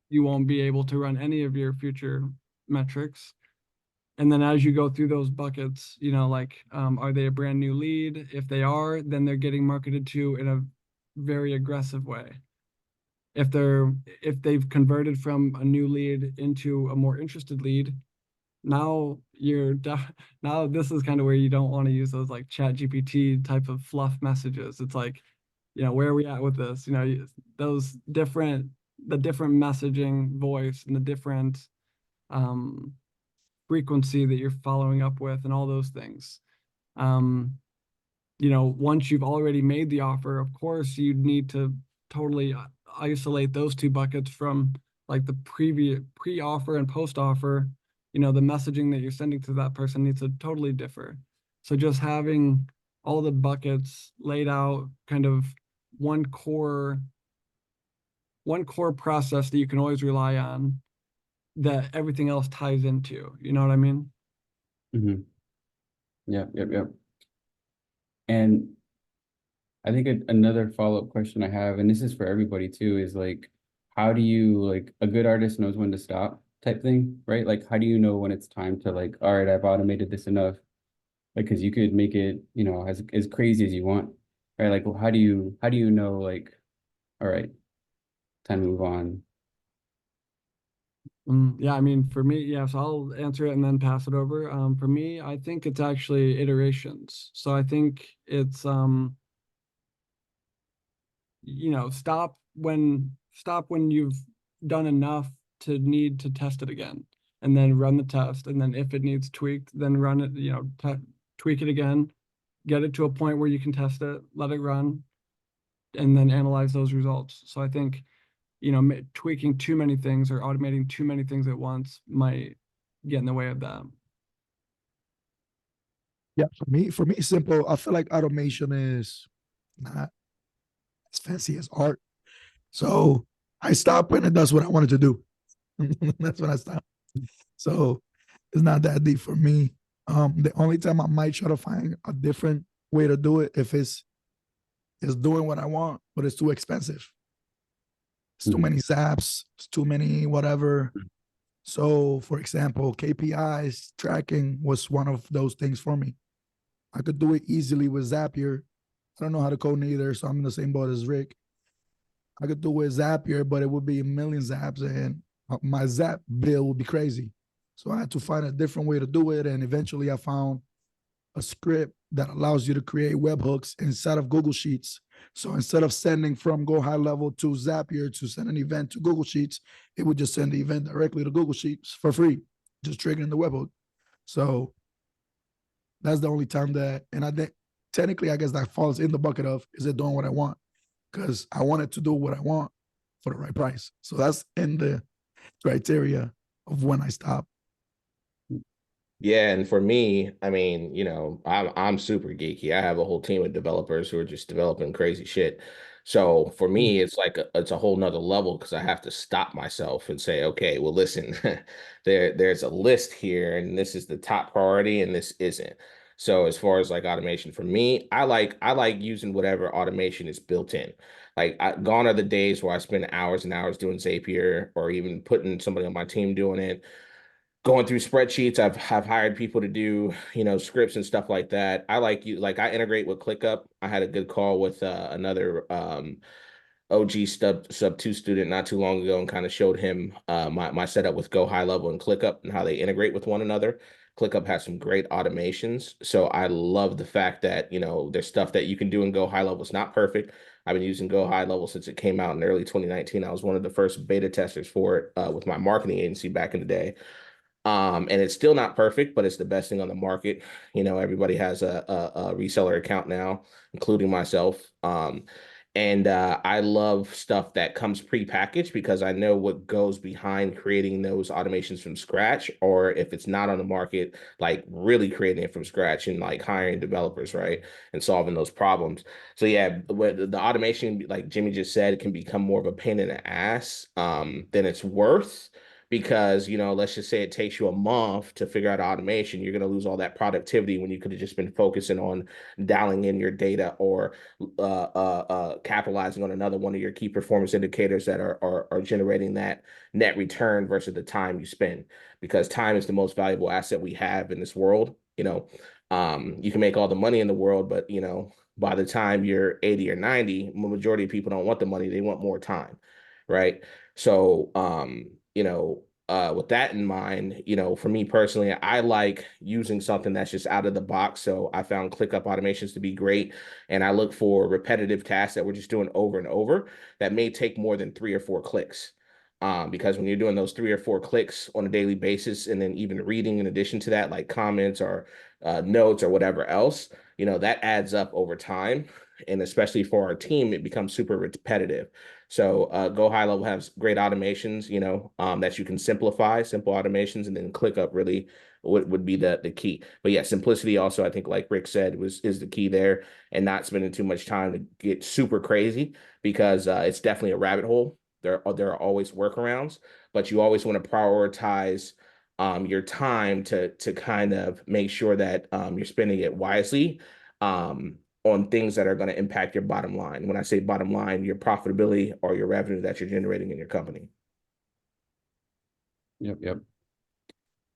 you won't be able to run any of your future metrics. And then as you go through those buckets, you know, like, are they a brand new lead? If they are, then they're getting marketed to in a very aggressive way. If they've converted from a new lead into a more interested lead, now now this is kind of where you don't want to use those like chat GPT type of fluff messages. It's like, you know, where are we at with this? You know, those the different messaging voice and the different frequency that you're following up with and all those things. You know, once you've already made the offer, of course, you need to totally isolate those two buckets from like the previous pre-offer and post-offer. You know, the messaging that you're sending to that person needs to totally differ. So just having all the buckets laid out, kind of one core process that you can always rely on, that everything else ties into. You know what I mean? Mm-hmm. Yep. And I think another follow-up question I have, and this is for everybody too, is like, how do you, like, a good artist knows when to stop type thing, right? Like, how do you know when it's time to, like, all right, I've automated this enough? Like, because you could make it, you know, as crazy as you want, right? Like, well, how do you know, like, all right, time to move on? Yeah, I mean, for me, yeah, so I'll answer it and then pass it over. For me, I think it's actually iterations. So I think it's, you know, stop when you've done enough to need to test it again, and then run the test. And then if it needs tweaked, then run it, you know, tweak it again, get it to a point where you can test it, let it run, and then analyze those results. So I think, you know, tweaking too many things or automating too many things at once might get in the way of that. Yeah, for me, simple. I feel like automation is not as fancy as art. So I stop when it does what I wanted to do. That's when I stop. So it's not that deep for me. The only time I might try to find a different way to do it if it's doing what I want, but it's too expensive. It's too many zaps, it's too many whatever. So, for example, KPIs tracking was one of those things for me. I could do it easily with Zapier. I don't know how to code neither, so I'm in the same boat as Rick. I could do it with Zapier, but it would be a million zaps, and my zap bill would be crazy. So I had to find a different way to do it, and eventually I found a script that allows you to create webhooks inside of Google Sheets. So instead of sending from Go High Level to Zapier to send an event to Google Sheets, it would just send the event directly to Google Sheets for free, just triggering the webhook. So that's the only time that, and I think technically, I guess that falls in the bucket of, is it doing what I want? Because I wanted to do what I want for the right price. So that's in the criteria of when I stop. Yeah, and for me, I mean, you know, I'm super geeky. I have a whole team of developers who are just developing crazy shit. So for me, it's like it's a whole nother level because I have to stop myself and say, okay, well, listen, there's a list here, and this is the top priority, and this isn't. So as far as like automation for me, I like using whatever automation is built in. Like gone are the days where I spend hours and hours doing Zapier or even putting somebody on my team doing it, going through spreadsheets. Have hired people to do, you know, scripts and stuff like that. I integrate with ClickUp. I had a good call with another OG sub 2 student not too long ago and kind of showed him my setup with Go High Level and ClickUp and how they integrate with one another. ClickUp has some great automations. So I love the fact that, you know, there's stuff that you can do in Go High Level. It's not perfect. I've been using Go High Level since it came out in early 2019. I was one of the first beta testers for it with my marketing agency back in the day. And it's still not perfect, but it's the best thing on the market. You know, everybody has a reseller account now, including myself. And I love stuff that comes pre-packaged because I know what goes behind creating those automations from scratch, or if it's not on the market, like really creating it from scratch and like hiring developers, right? And solving those problems. So yeah, the automation, like Jimmy just said, can become more of a pain in the ass than it's worth. Because, you know, let's just say it takes you a month to figure out automation, you're going to lose all that productivity when you could have just been focusing on dialing in your data or capitalizing on another one of your key performance indicators that are generating that net return versus the time you spend, because time is the most valuable asset we have in this world. You know, you can make all the money in the world, but you know, by the time you're 80 or 90, the majority of people don't want the money, they want more time, right? So you know, with that in mind, you know, for me personally, I like using something that's just out of the box. So I found ClickUp automations to be great. And I look for repetitive tasks that we're just doing over and over that may take more than 3 or 4 clicks. Because when you're doing those 3 or 4 clicks on a daily basis, and then even reading in addition to that, like comments or notes or whatever else, you know, that adds up over time. And especially for our team, it becomes super repetitive. So Go High Level has great automations, you know, that you can simplify, simple automations, and then ClickUp really would be the key. But yeah, simplicity also, I think, like Rick said, is the key there, and not spending too much time to get super crazy, because it's definitely a rabbit hole. There are always workarounds, but you always want to prioritize your time to kind of make sure that you're spending it wisely. On things that are going to impact your bottom line. When I say bottom line, your profitability or your revenue that you're generating in your company. Yep.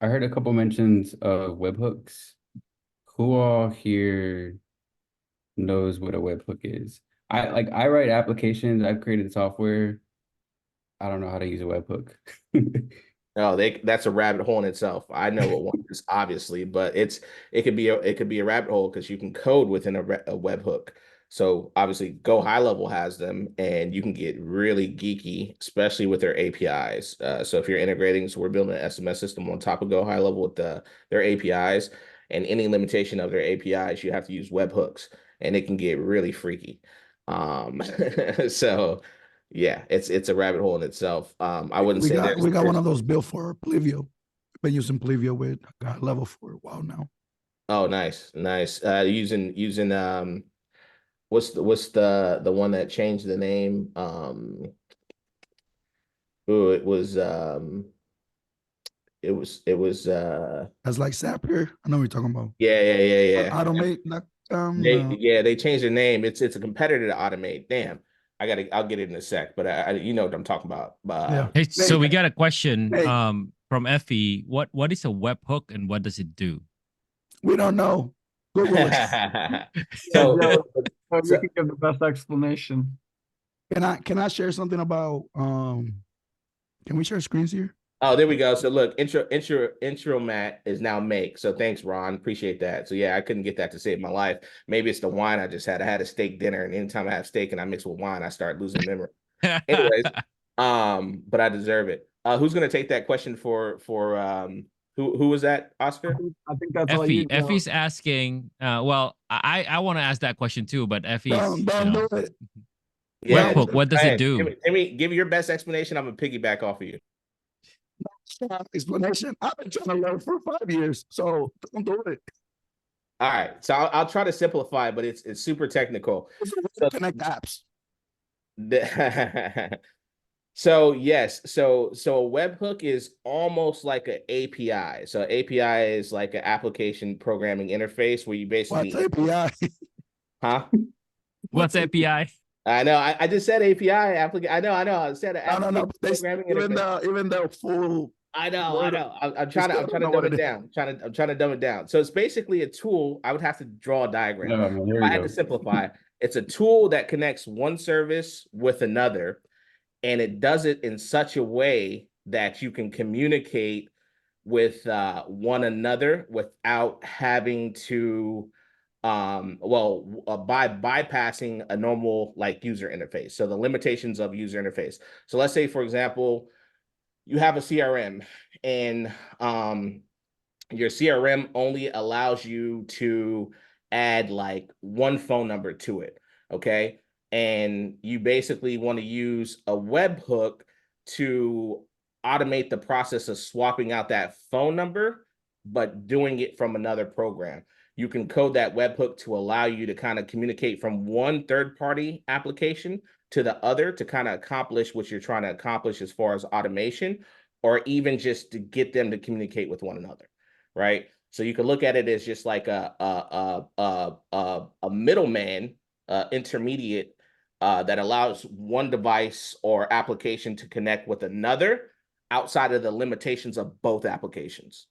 I heard a couple mentions of webhooks. Who all here knows what a webhook is? I write applications, I've created software. I don't know how to use a webhook. No, that's a rabbit hole in itself. I know what one is, obviously, but it could be a rabbit hole because you can code within a webhook. So obviously, Go High Level has them, and you can get really geeky, especially with their APIs. So if you're integrating, so we're building an SMS system on top of Go High Level with their APIs, and any limitation of their APIs, you have to use webhooks, and it can get really freaky. So. Yeah, it's a rabbit hole in itself. I wouldn't say we got one there's of those built for Plivio. We've been using Plivio with High Level for a while now. Oh, nice. Using what's the one that changed the name? Oh, it was That's like Zapier. I know what you're talking about. yeah. No. They changed their name. It's a competitor to Automate. Damn. I'll get it in a sec, but I you know what I'm talking about. Yeah. Hey, so we got a question Hey. from Effie. What is a webhook and what does it do? We don't know. Google it. So, Joe, you so can give the best explanation. Can I share something about can we share screens here? Oh, there we go. So look, intro Matt is now make. So thanks, Ron. Appreciate that. So yeah, I couldn't get that to save my life. Maybe it's the wine I just had. I had a steak dinner, and anytime I have steak and I mix with wine, I start losing memory. Anyways, but I deserve it. Who's gonna take that question for who was that, Oscar? I think that's all you. Effie's asking. Well, I want to ask that question too, but Effie's Don't do it. Yeah, webhook. What does it hey, do? give me your best explanation. I'm gonna piggyback off of you. Explanation. I've been trying to learn for 5 years, so don't do it. All right, so I'll try to simplify, but it's super technical. So, Connect apps. so yes, so a webhook is almost like an API. So API is like an application programming interface where you What's basically, API? huh? What's API? I know. I just said API application. I know. I said an No. application programming interface. Even the full I know. word, I'm trying to dumb it down. I'm trying to dumb it down. So it's basically a tool. I would have to draw a diagram. No, there If we I had go. to simplify, it's a tool that connects one service with another, and it does it in such a way that you can communicate with one another without having to by bypassing a normal like user interface. So the limitations of user interface. So let's say, for example, you have a CRM, and your CRM only allows you to add like one phone number to it. Okay. and you basically want to use a webhook to automate the process of swapping out that phone number, but doing it from another program. You can code that webhook to allow you to kind of communicate from one third-party application to the other to kind of accomplish what you're trying to accomplish as far as automation, or even just to get them to communicate with one another, right? So you can look at it as just like a middleman, intermediate, that allows one device or application to connect with another outside of the limitations of both applications.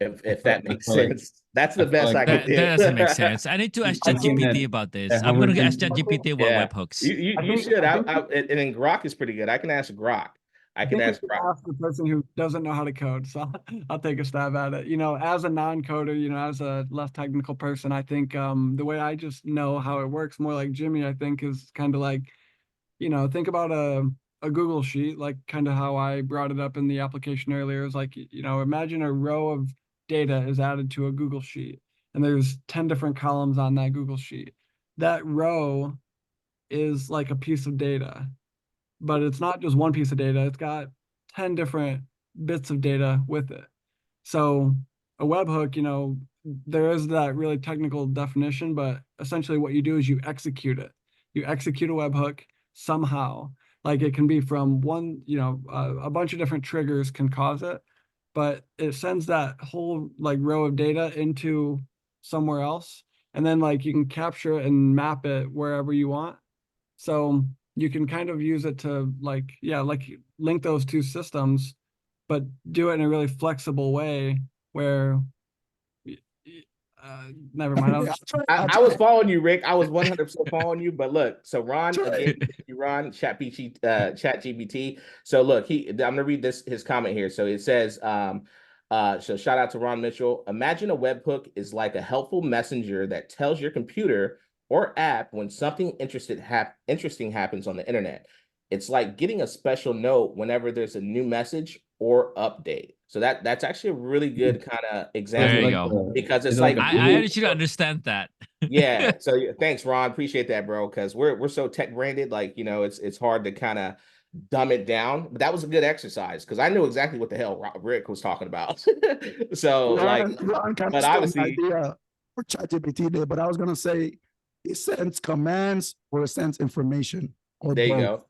If that makes sense. That's the I feel best like I could That do. doesn't make sense. I need to ask I've seen ChatGPT that- about this. that I'm gonna homework ask in- ChatGPT about Yeah. webhooks. You should. And then Grok is pretty good. I can ask Grok. I can think we ask should Grok. ask the person who doesn't know how to code. So I'll take a stab at it. You know, as a non-coder, you know, as a less technical person, I think the way I just know how it works, more like Jimmy, I think is kind of like, you know, think about a Google sheet, like kind of how I brought it up in the application earlier. Is like, you know, imagine a row of data is added to a Google sheet, and there's 10 different columns on that Google sheet. That row is like a piece of data, but it's not just one piece of data. It's got 10 different bits of data with it. So a webhook, you know, there is that really technical definition, but essentially what you do is you execute it. You execute a webhook somehow. Like it can be from one, you know, a bunch of different triggers can cause it, but it sends that whole like row of data into somewhere else. And then like you can capture it and map it wherever you want. So you can kind of use it to like, yeah, like link those two systems, but do it in a really flexible way where, never mind. I was following you, Rick. I was 100% following you. But look, so Ron, again, thank you, Ron, ChatGPT. So look, I'm gonna read his comment here. So it says, so shout out to Ron Mitchell. Imagine a webhook is like a helpful messenger that tells your computer or app when something interesting happens on the internet. It's like getting a special note whenever there's a new message or update. So that's actually a really good kind of example. There you go. Because it's Is it like, like a I Google- actually understand that. yeah. So thanks, Ron. Appreciate that, bro. Because we're so tech branded, like, you know, it's hard to kind of dumb it down. But that was a good exercise because I knew exactly what the hell Rick was talking about. So like, Ron kind but of stole obviously, my idea for ChatGPT there, but I was gonna say it sends commands or it sends information or there you both. go.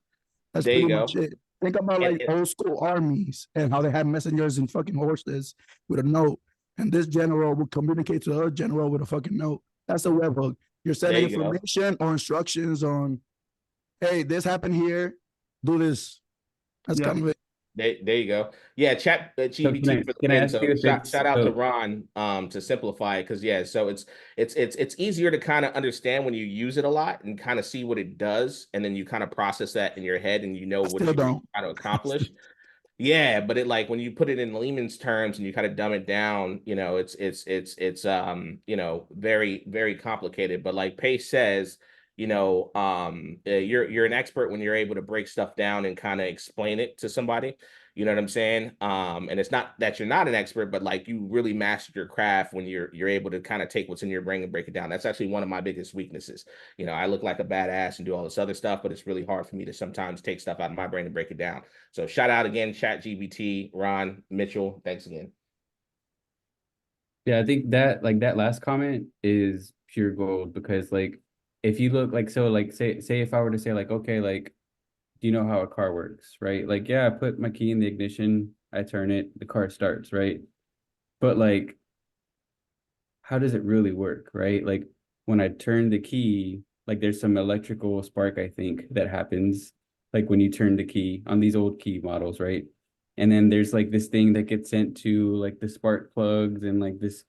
That's There you pretty go. much it. Think about like old school armies and how they had messengers and fucking horses with a note. And this general would communicate to the other general with a fucking note. That's a webhook. You're sending There you go. information or instructions on, hey, this happened here, do this. That's Yeah. kind of it. There you go. Yeah, chat GPT for the can I win. ask So you if it's- shout out to so- Ron to simplify it, because yeah, so it's easier to kind of understand when you use it a lot and kind of see what it does, and then you kind of process that in your head and you know what Still you're don't. trying to accomplish. Yeah, but it, like, when you put it in layman's terms and you kind of dumb it down, you know, it's you know, very, very complicated. But like Pace says, you know, you're an expert when you're able to break stuff down and kind of explain it to somebody. You know what I'm saying? And it's not that you're not an expert, but like you really mastered your craft when you're able to kind of take what's in your brain and break it down. That's actually one of my biggest weaknesses. You know, I look like a badass and do all this other stuff, but it's really hard for me to sometimes take stuff out of my brain and break it down. So shout out again, ChatGPT, Ron Mitchell. Thanks again. Yeah, I think that like that last comment is pure gold because like if you look like so like say if I were to say like okay like do you know how a car works, right? Like yeah, I put my key in the ignition, I turn it, the car starts, right? But like how does it really work, right? Like when I turn the key, like there's some electrical spark I think that happens like when you turn the key on these old key models, right? And then there's like this thing that gets sent to like the spark plugs and like this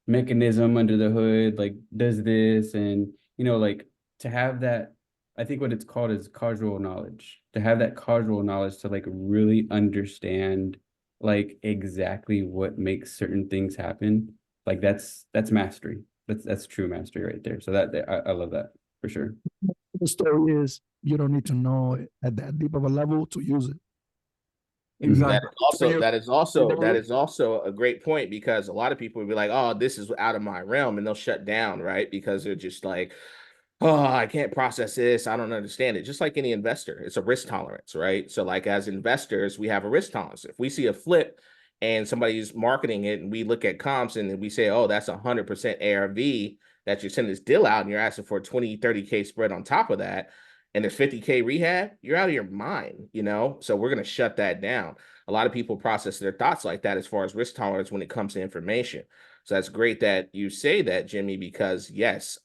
mechanism under the hood like does this and you know like to have that I think what it's called is causal knowledge to have that causal knowledge to like really understand like exactly what makes certain things happen like that's mastery that's true mastery right there so that I love that for sure. The story is you don't need to know it at that deep of a level to use it. Exactly. That is also a great point, because a lot of people will be like, oh, this is out of my realm, and they'll shut down, right? Because they're just like, oh, I can't process this. I don't understand it. Just like any investor, it's a risk tolerance, right? So like as investors, we have a risk tolerance. If we see a flip and somebody's marketing it and we look at comps and we say, oh, that's 100% ARV, that you're sending this deal out and you're asking for a 20, 30K spread on top of that, and there's 50K rehab, you're out of your mind, you know? So we're going to shut that down. A lot of people process their thoughts like that as far as risk tolerance when it comes to information. So that's great that you say that, Jimmy, because yes,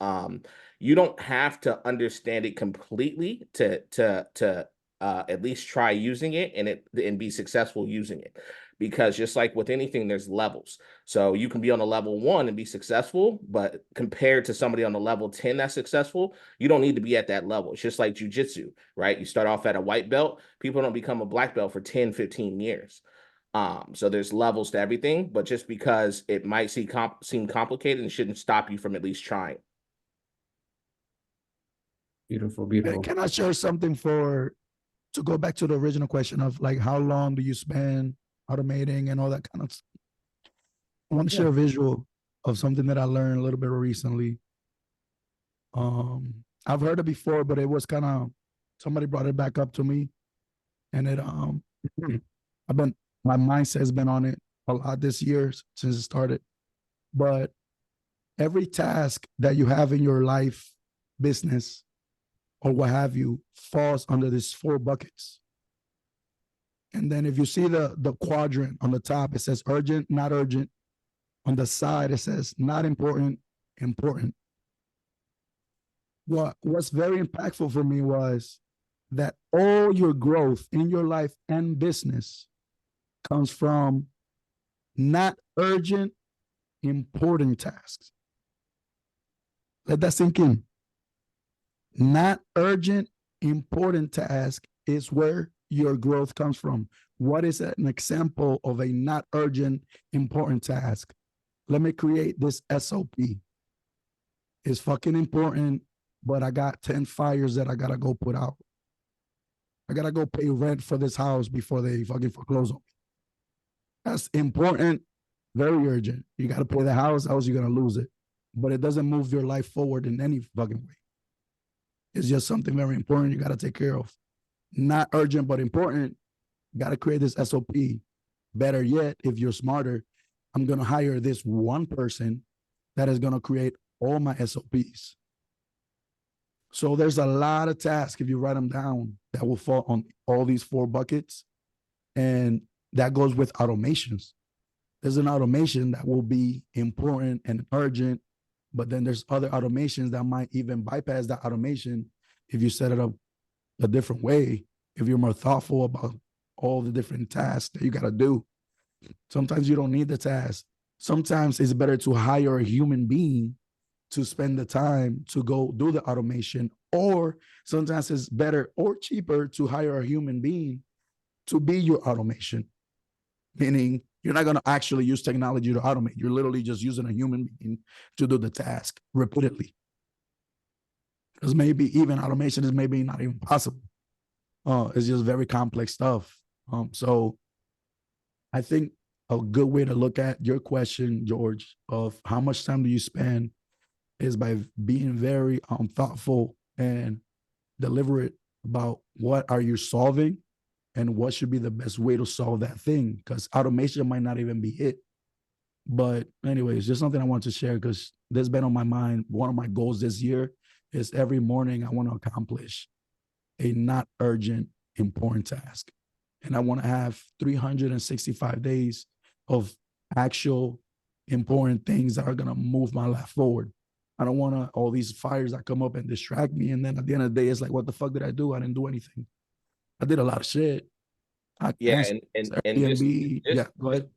you don't have to understand it completely to at least try using it and be successful using it. Because just like with anything, there's levels. So you can be on a level 1 and be successful, but compared to somebody on a level 10 that's successful, you don't need to be at that level. It's just like jujitsu, right? You start off at a white belt. People don't become a black belt for 10, 15 years. So there's levels to everything, but just because it might seem complicated, it shouldn't stop you from at least trying. Beautiful, beautiful. Can I share something to go back to the original question of like, how long do you spend automating and all that kind of stuff? I want to share a visual of something that I learned a little bit recently. I've heard it before, but it was kind of, somebody brought it back up to me, and it my mindset has been on it a lot this year since it started. But every task that you have in your life, business, or what have you, falls under these 4 buckets. And then if you see the quadrant on the top, it says urgent, not urgent. On the side, it says not important, important. What's very impactful for me was that all your growth in your life and business comes from not urgent, important tasks. Let that sink in. Not urgent, important task is where your growth comes from. What is an example of a not urgent, important task? Let me create this SOP. It's fucking important, but I got 10 fires that I gotta go put out. I gotta go pay rent for this house before they fucking foreclose on me. That's important, very urgent. You gotta pay the house, else you're gonna lose it. But it doesn't move your life forward in any fucking way. It's just something very important you gotta take care of. Not urgent, but important. You gotta create this SOP. Better yet, if you're smarter, I'm gonna hire this one person that is gonna create all my SOPs. So there's a lot of tasks, if you write them down, that will fall on all these 4 buckets. And that goes with automations. There's an automation that will be important and urgent, but then there's other automations that might even bypass that automation if you set it up a different way, if you're more thoughtful about all the different tasks that you got to do. Sometimes you don't need the task. Sometimes it's better to hire a human being to spend the time to go do the automation, or sometimes it's better or cheaper to hire a human being to be your automation, meaning you're not going to actually use technology to automate. You're literally just using a human being to do the task repeatedly. Because maybe even automation is maybe not even possible. It's just very complex stuff. So I think a good way to look at your question, George, of how much time do you spend, is by being very thoughtful and deliberate about what are you solving and what should be the best way to solve that thing, because automation might not even be it. But anyways, just something I want to share because this has been on my mind. One of my goals this year is every morning I want to accomplish a not urgent, important task. And I want to have 365 days of actual important things that are going to move my life forward. I don't want all these fires that come up and distract me. And then at the end of the day, it's like, what the fuck did I do? I didn't do anything. I did a lot of shit. Yeah, and yeah, go ahead.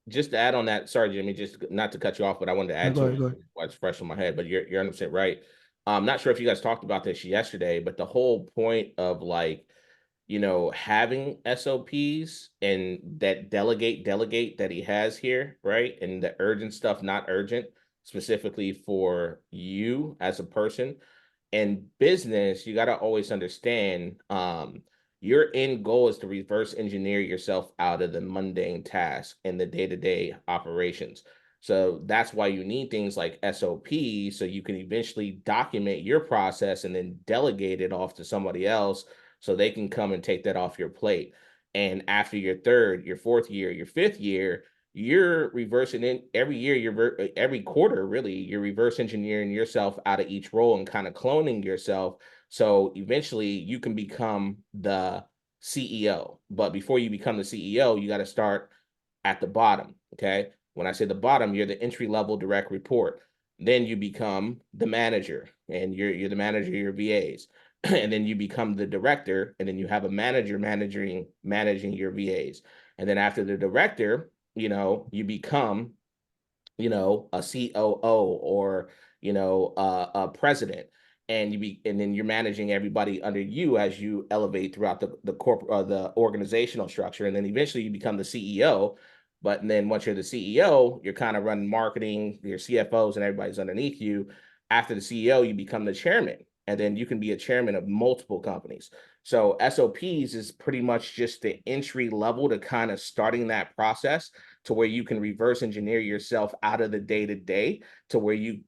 Just to add on that, sorry, Jimmy, just not to cut you off, but I wanted to add to it what's fresh on my head, but you're 100% right. I'm not sure if you guys talked about this yesterday, but the whole point of like, having SOPs and that delegate that he has here, right? And the urgent stuff, not urgent, specifically for you as a person. And business, you got to always understand, your end goal is to reverse engineer yourself out of the mundane task and the day-to-day operations. So that's why you need things like SOP, so you can eventually document your process and then delegate it off to somebody else so they can come and take that off your plate. And after your third, your fourth year, your fifth year, you're reversing in every year, every quarter, really, you're reverse engineering yourself out of each role and kind of cloning yourself. So eventually you can become the CEO. But before you become the CEO, you got to start at the bottom. Okay. When I say the bottom, you're the entry level direct report. Then you become the manager, and you're the manager of your VAs. And then you become the director, and then you have a manager managing your VAs. And then after the director, you become, a COO, or, a president. And then you're managing everybody under you as you elevate throughout the corporate, the organizational structure. And then eventually you become the CEO. But then once you're the CEO, you're kind of running marketing, your CFOs and everybody's underneath you. After the CEO, you become the chairman. And then you can be a chairman of multiple companies. So SOPs is pretty much just the entry level to kind of starting that process, to where you can reverse engineer yourself out of the day-to-day to where you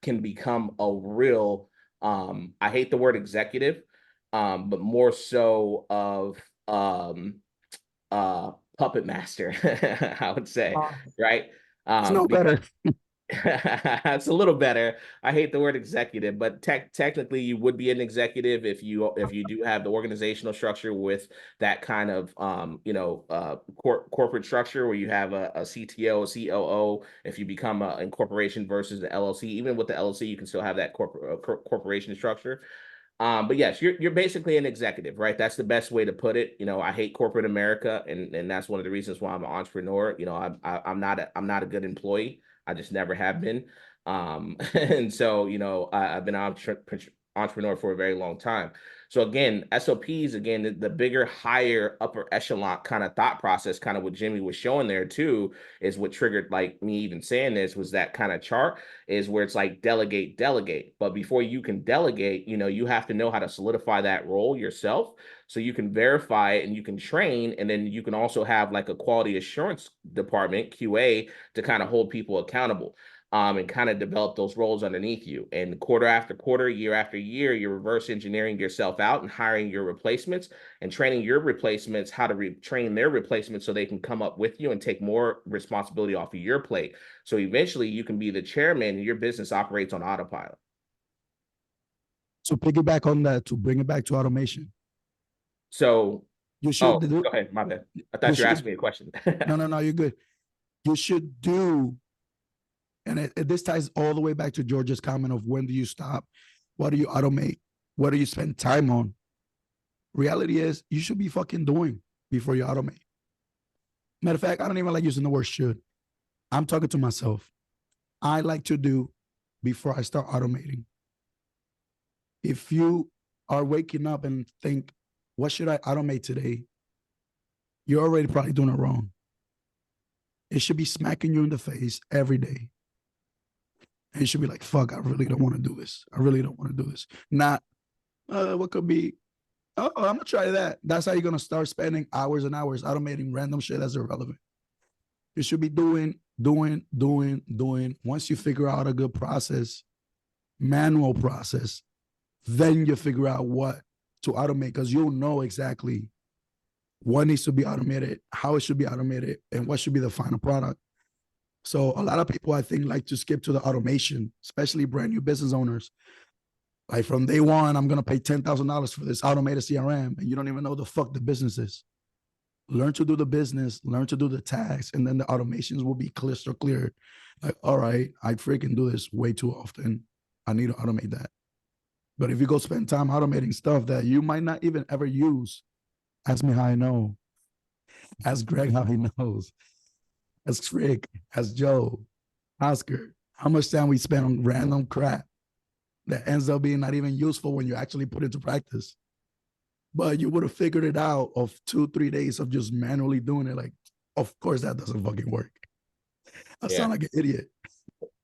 can become a real, I hate the word executive, but more so of puppet master, I would say, right? It's no better. It's a little better. I hate the word executive, but technically you would be an executive if you do have the organizational structure with that kind of corporate structure, where you have a CTO, a COO. If you become an incorporation versus the LLC, even with the LLC, you can still have that corporation structure. But yes, you're basically an executive, right? That's the best way to put it. I hate corporate America, and that's one of the reasons why I'm an entrepreneur. I'm not a good employee. I just never have been. And so, I've been an entrepreneur for a very long time. So again, SOPs, again, the bigger, higher, upper echelon kind of thought process, kind of what Jimmy was showing there too, is what triggered like me even saying this, was that kind of chart, is where it's like delegate. But before you can delegate, you have to know how to solidify that role yourself, so you can verify it and you can train. And then you can also have like a quality assurance department, QA, to kind of hold people accountable. And kind of develop those roles underneath you. And quarter after quarter, year after year, you're reverse engineering yourself out and hiring your replacements and training your replacements how to train their replacements so they can come up with you and take more responsibility off of your plate. So eventually you can be the chairman and your business operates on autopilot. So piggyback on that, to bring it back to automation. So you should go ahead, my bad. I thought you were asking me a question. No, you're good. You should do. And this ties all the way back to George's comment of when do you stop? What do you automate? What do you spend time on? Reality is you should be fucking doing before you automate. Matter of fact, I don't even like using the word should. I'm talking to myself. I like to do before I start automating. If you are waking up and think, what should I automate today? You're already probably doing it wrong. It should be smacking you in the face every day. And you should be like, fuck, I really don't want to do this. I really don't want to do this. Not, what could be, I'm going to try that. That's how you're going to start spending hours and hours automating random shit that's irrelevant. You should be doing. Once you figure out a good process, manual process, then you figure out what to automate, because you'll know exactly what needs to be automated, how it should be automated, and what should be the final product. So a lot of people, I think, like to skip to the automation, especially brand new business owners. Like from day one, I'm going to pay $10,000 for this automated CRM, and you don't even know the fuck the business is. Learn to do the business, learn to do the tasks, and then the automations will be crystal clear. Like, all right, I freaking do this way too often. I need to automate that. But if you go spend time automating stuff that you might not even ever use, ask me how I know. Ask Greg how he knows. Ask Rick, ask Joe, Oscar, how much time we spend on random crap that ends up being not even useful when you actually put it to practice. But you would have figured it out of 2-3 days of just manually doing it. Like, of course that doesn't fucking work. I sound like an idiot.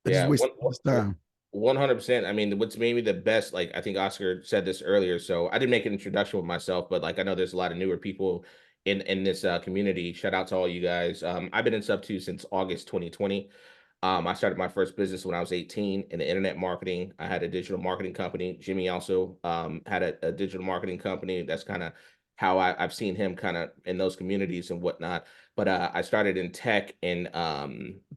I just wasted this time. 100%. I mean, what's made me the best, like I think Oscar said this earlier, so I didn't make an introduction with myself, but like I know there's a lot of newer people in this community. Shout out to all you guys. I've been in Sub 2 since August 2020. I started my first business when I was 18 in the internet marketing. I had a digital marketing company. Jimmy also had a digital marketing company. That's kind of how I've seen him kind of in those communities and whatnot. But I started in tech in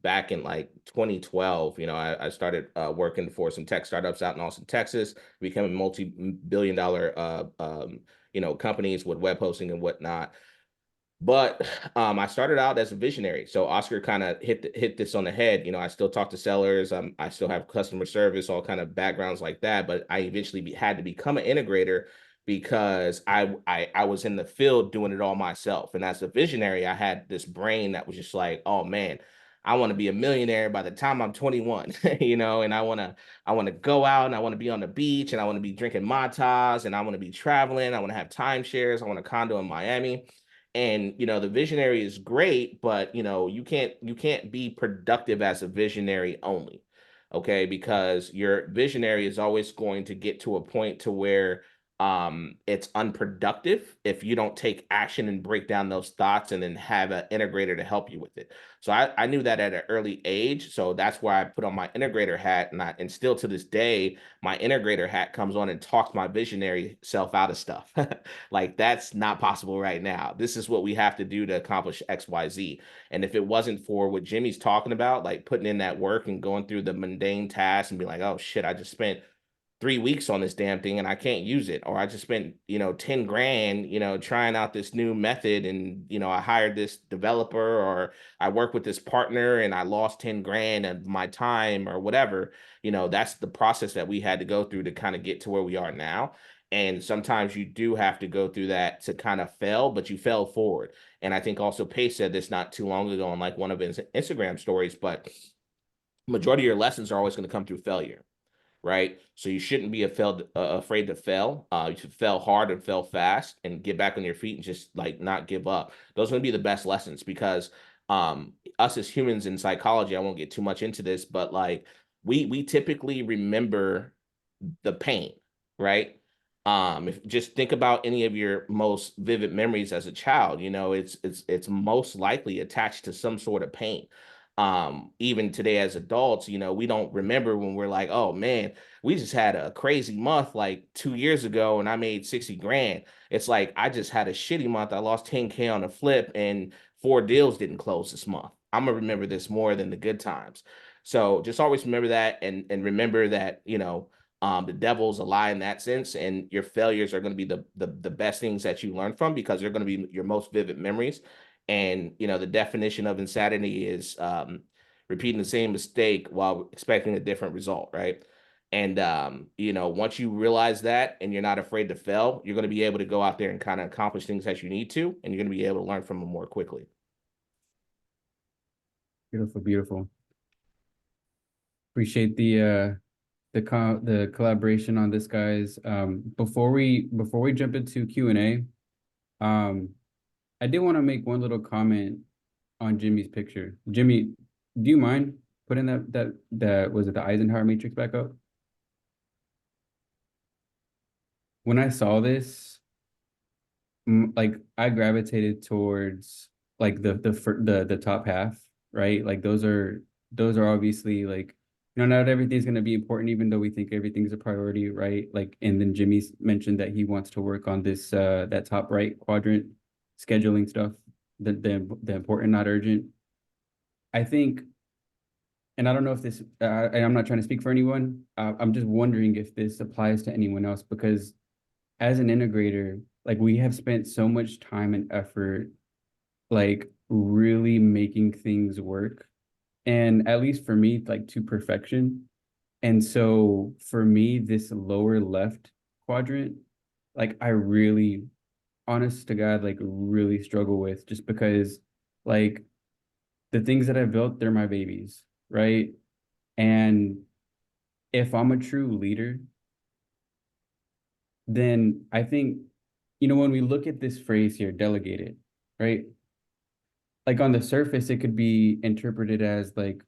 back in like 2012. You know, I started working for some tech startups out in Austin, Texas, became a multi-billion dollar you know, companies with web hosting and whatnot. But I started out as a visionary. So Oscar kind of hit this on the head. You know, I still talk to sellers. I still have customer service, all kind of backgrounds like that. But I eventually had to become an integrator because I was in the field doing it all myself. And as a visionary, I had this brain that was just like, oh man, I want to be a millionaire by the time I'm 21, you know, and I want to go out and I want to be on the beach and I want to be drinking matas and I want to be traveling. I want to have timeshares. I want a condo in Miami. And you know, the visionary is great, but you know, you can't be productive as a visionary only. Okay, because your visionary is always going to get to a point to where it's unproductive if you don't take action and break down those thoughts and then have an integrator to help you with it. So I knew that at an early age. So that's why I put on my integrator hat, and still to this day, my integrator hat comes on and talks my visionary self out of stuff. Like that's not possible right now. This is what we have to do to accomplish XYZ. And if it wasn't for what Jimmy's talking about, like putting in that work and going through the mundane tasks and be like, oh shit, I just spent 3 weeks on this damn thing and I can't use it. Or I just spent, you know, 10 grand, you know, trying out this new method and, you know, I hired this developer or I work with this partner and I lost 10 grand of my time or whatever. You know, that's the process that we had to go through to kind of get to where we are now. And sometimes you do have to go through that to kind of fail, but you fell forward. And I think also Pace said this not too long ago on like one of his Instagram stories, but majority of your lessons are always going to come through failure, right? So you shouldn't be afraid to fail. You should fail hard and fail fast and get back on your feet and just like not give up. Those are going to be the best lessons because us as humans in psychology, I won't get too much into this, but like we typically remember the pain, right? If just think about any of your most vivid memories as a child, you know, it's most likely attached to some sort of pain. Even today as adults, you know, we don't remember when we're like, oh man, we just had a crazy month like 2 years ago and I made 60 grand. It's like I just had a shitty month. I lost 10K on a flip and 4 deals didn't close this month. I'm gonna remember this more than the good times. So just always remember that and remember that, you know, the devil's a lie in that sense, and your failures are going to be the best things that you learn from because they're going to be your most vivid memories. And you know, the definition of insanity is repeating the same mistake while expecting a different result, right? And you know, once you realize that and you're not afraid to fail, you're going to be able to go out there and kind of accomplish things that you need to, and you're going to be able to learn from them more quickly. Beautiful, beautiful. Appreciate the collaboration on this, guys. Before we jump into Q&A, I did want to make one little comment on Jimmy's picture. Jimmy, do you mind putting that was it the Eisenhower matrix back up? When I saw this, like I gravitated towards like the top half, right? Like those are obviously like, you know, not everything's going to be important, even though we think everything's a priority, right? Like, and then Jimmy's mentioned that he wants to work on this that top right quadrant scheduling stuff, the important, not urgent. I think, and I don't know if this, and I'm not trying to speak for anyone. I'm just wondering if this applies to anyone else, because as an integrator, like we have spent so much time and effort, like really making things work. And at least for me, like to perfection. And so for me, this lower left quadrant, like I really, honest to God, like really struggle with, just because like the things that I've built, they're my babies, right? And if I'm a true leader, then I think, you know, when we look at this phrase here, delegated, right? Like on the surface, it could be interpreted as like,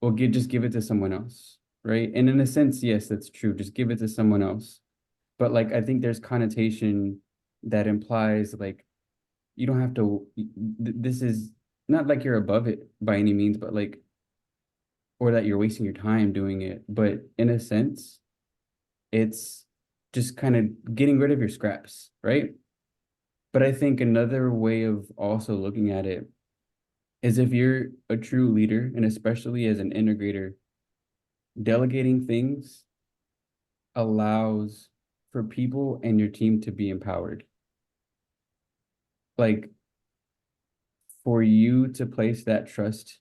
well, just give it to someone else, right? And in a sense, yes, that's true. Just give it to someone else. But like, I think there's connotation that implies like, you don't have to, this is not like you're above it by any means, but like, or that you're wasting your time doing it. But in a sense, it's just kind of getting rid of your scraps, right? But I think another way of also looking at it is if you're a true leader, and especially as an integrator, delegating things allows for people and your team to be empowered. Like for you to place that trust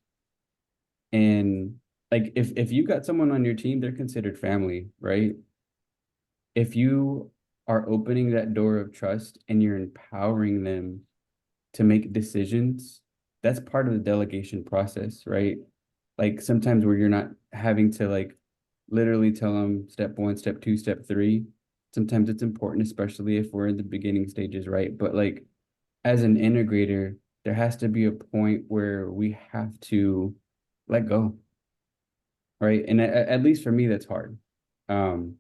in, like if you got someone on your team, they're considered family, right? If you are opening that door of trust and you're empowering them to make decisions, that's part of the delegation process, right? Like sometimes where you're not having to like literally tell them step 1, step 2, step 3. Sometimes it's important, especially if we're in the beginning stages, right? But like as an integrator, there has to be a point where we have to let go, right? And at least for me, that's hard. And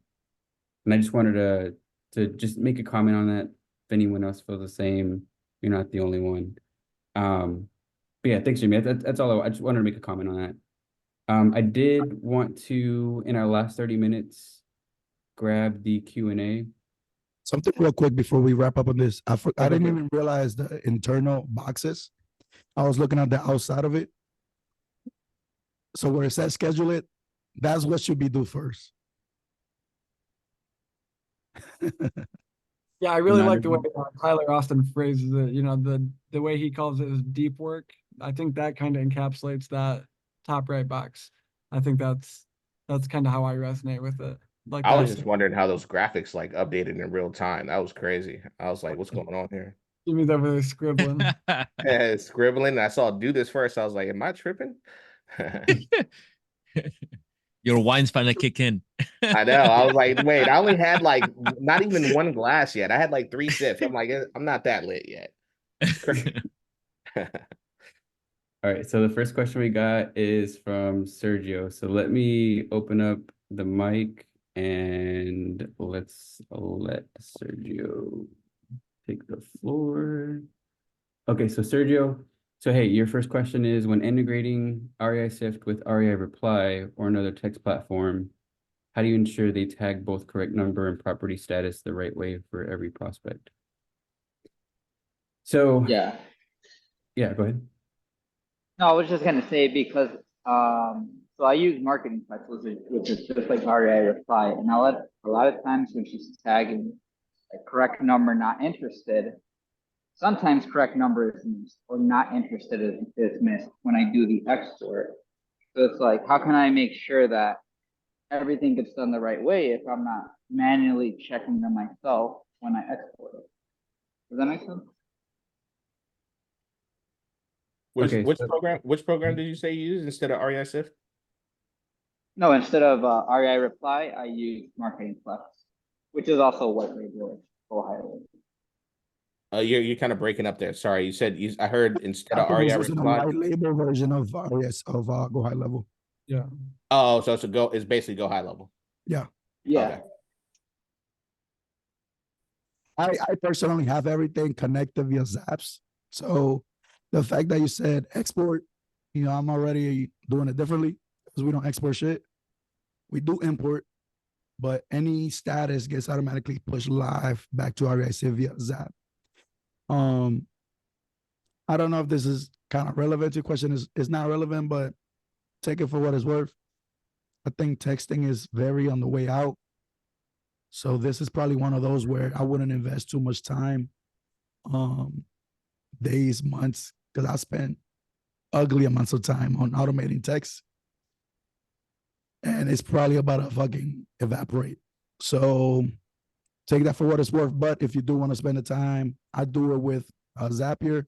I just wanted to just make a comment on that. If anyone else feels the same, you're not the only one. But yeah, thanks, Jimmy. That's all. I just wanted to make a comment on that. I did want to, in our last 30 minutes, grab the Q&A. Something real quick before we wrap up on this. I go didn't for it. even realize the internal boxes. I was looking at the outside of it. So where it says schedule it, that's what should be due first. Yeah, I really Not like the way everyone- Tyler Austin phrases it. You know, the way he calls it is deep work. I think that kind of encapsulates that top right box. I think that's kind of how I resonate with it. Like I was that. just wondering how those graphics like updated in real time. That was crazy. I was like, what's going on here? Jimmy's over there scribbling. Scribbling. I saw do this first. I was like, am I tripping? Your wine's finally kick in. I know. I was like, wait, I only had like not even one glass yet. I had like 3 sips. I'm like, I'm not that lit yet. It's crazy. All right, so the first question we got is from Sergio. So let me open up the mic and let's let Sergio take the floor. Okay, so Sergio, so hey, your first question is when integrating REI Sift with REI Reply or another text platform, how do you ensure they tag both correct number and property status the right way for every prospect? So Yeah. yeah, go ahead. No, I was just gonna say because so I use marketing text, which is just like REI reply, and a lot of times when she's tagging a correct number not interested, sometimes correct number is missed or not interested is missed when I do the export. So it's like, how can I make sure that everything gets done the right way if I'm not manually checking them myself when I export it? Does that make sense? Okay, so- Which program did you say you used instead of RESF? No, instead of REI reply, I use marketing flex, which is also white label or high label. You're kind of breaking up there. Sorry, you said I heard instead of I was REI using a reply. white label version of RES of Go High Level. Yeah. Oh, so it's basically go high level. Yeah. Okay. I personally have everything connected via Zaps. So the fact that you said export, I'm already doing it differently because we don't export shit. We do import, but any status gets automatically pushed live back to REIC via Zap. I don't know if this is kind of relevant. Your question is not relevant, but take it for what it's worth. I think texting is very on the way out. So this is probably one of those where I wouldn't invest too much time, days, months, because I spent ugly amounts of time on automating text. And it's probably about to fucking evaporate. So take that for what it's worth. But if you do want to spend the time, I do it with Zapier.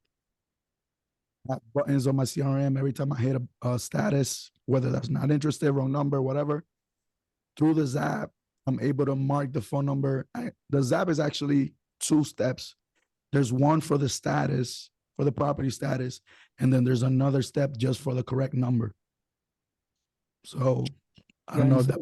I have buttons on my CRM every time I hit a status, whether that's not interested, wrong number, whatever. Through the Zap, I'm able to mark the phone number. The Zap is actually 2 steps. There's one for the status, for the property status, and then there's another step just for the correct number. So I don't know if that.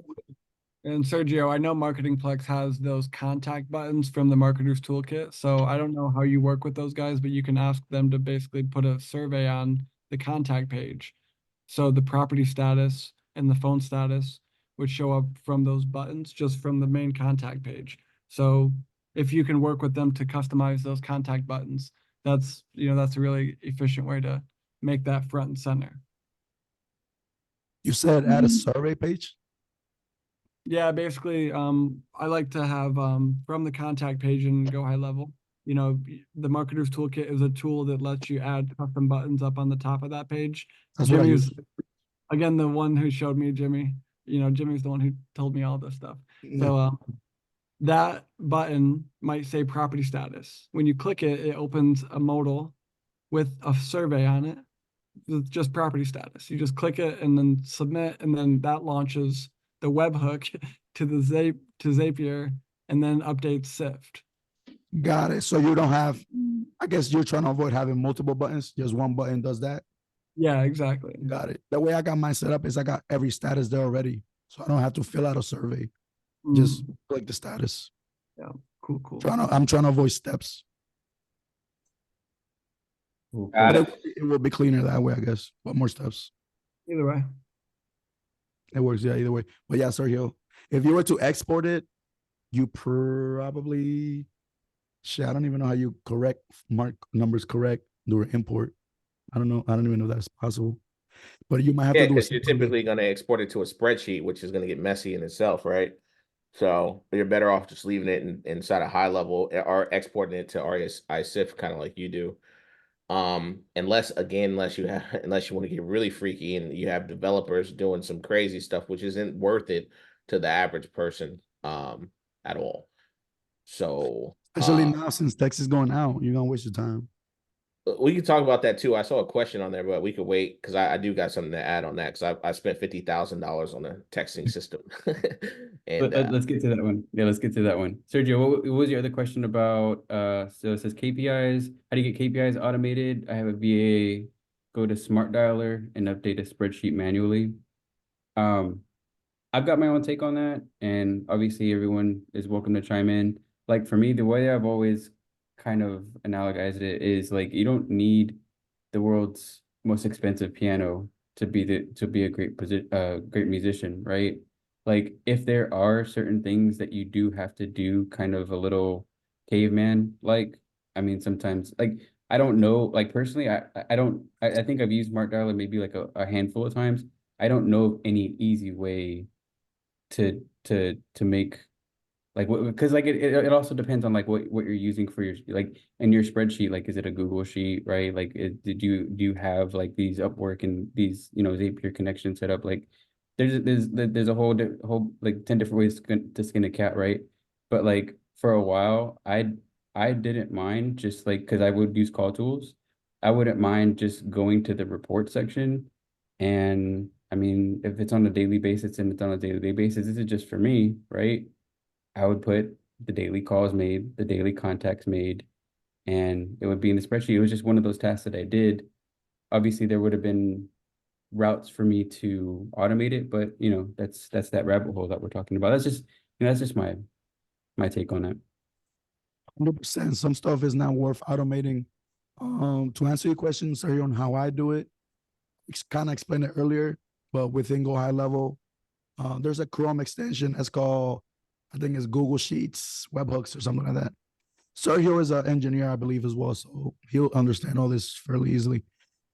And Sergio, I know MarketingPlex has those contact buttons from the Marketer's Toolkit. So I don't know how you work with those guys, but you can ask them to basically put a survey on the contact page. So the property status and the phone status would show up from those buttons, just from the main contact page. So if you can work with them to customize those contact buttons, that's a really efficient way to make that front and center. You said add a survey page? Yeah, basically, I like to have from the contact page in Go High Level. The Marketer's Toolkit is a tool that lets you add custom buttons up on the top of that page. That's what I Jimmy's, use. again, the one who showed me Jimmy. Jimmy's the one who told me all this stuff. So that button might say property status. When you click it, it opens a modal with a survey on it with just property status. You just click it and then submit, and then that launches the webhook to the Zapier, and then updates Sift. Got it. So you don't have, I guess you're trying to avoid having multiple buttons. Just one button does that. Yeah, exactly. Got it. The way I got mine set up is I got every status there already. So I don't have to fill out a survey. Just click the status. Yeah, cool. I'm trying to avoid steps. Cool. Got But it will be cleaner that way, I guess. But more steps. Either way. It works, yeah, either way. But yeah, Sergio, if you were to export it, you probably, I don't even know how you mark numbers correct during import. I don't know. I don't even know if that's possible. But you might have Yeah, to do because you're typically going to export it to a spreadsheet, which is going to get messy in itself, right? So you're better off just leaving it inside a high level or exporting it to RESIF, kind of like you do. Unless you want to get really freaky and you have developers doing some crazy stuff, which isn't worth it to the average person at all. So especially now since Texas is going out, you're gonna waste your time. we can talk about that too. I saw a question on there, but we could wait because I do got something to add on that because I spent $50,000 on a texting system. And let's get to that one. Yeah, let's get to that one. Sergio, what was your other question about? So it says KPIs. How do you get KPIs automated? I have a VA go to Smart Dialer and update a spreadsheet manually. I've got my own take on that, and obviously everyone is welcome to chime in. Like for me, the way I've always kind of analogized it is like you don't need the world's most expensive piano to be a great musician, right? Like if there are certain things that you do have to do kind of a little caveman, like I mean sometimes like I don't know, like personally I think I've used Smart Dialer maybe like a handful of times. I don't know of any easy way to make like what, because like it also depends on like what you're using for your like in your spreadsheet, like is it a Google sheet, right? Like do you have like these Upwork and these Zapier connections set up? Like there's a whole like 10 different ways to skin a cat, right? But like for a while I didn't mind just like because I would use call tools. I wouldn't mind just going to the report section, and I mean if it's on a daily basis and it's on a daily basis, this is just for me, right? I would put the daily calls made, the daily contacts made, and it would be in the spreadsheet. It was just one of those tasks that I did. Obviously, there would have been routes for me to automate it, but that's that rabbit hole that we're talking about. That's just my take on it. 100%. Some stuff is not worth automating. To answer your question, sorry, on how I do it, kind of explained it earlier, but within Go High Level, there's a Chrome extension that's called, I think it's Google Sheets, webhooks, or something like that. Sergio is an engineer, I believe, as well, so he'll understand all this fairly easily.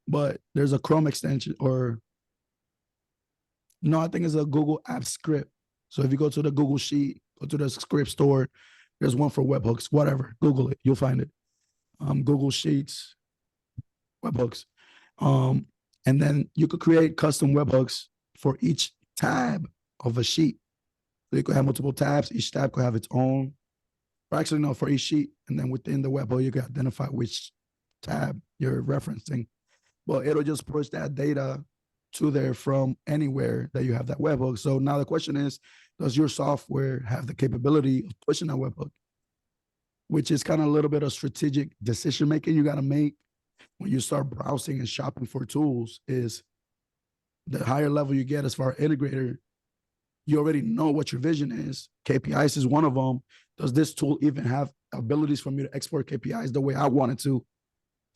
But there's a Chrome extension, I think it's a Google App Script. So if you go to the Google Sheet, go to the script store, there's one for webhooks, whatever. Google it, you'll find it. Google Sheets, webhooks. And then you could create custom webhooks for each tab of a sheet. So you could have multiple tabs. Each tab could have its own, or actually no, for each sheet. And then within the webhook, you can identify which tab you're referencing. But it'll just push that data to there from anywhere that you have that webhook. So now the question is, does your software have the capability of pushing that webhook? Which is kind of a little bit of strategic decision making you got to make when you start browsing and shopping for tools. Is the higher level you get as far as integrator, you already know what your vision is. KPIs is one of them. Does this tool even have abilities for me to export KPIs the way I want it to?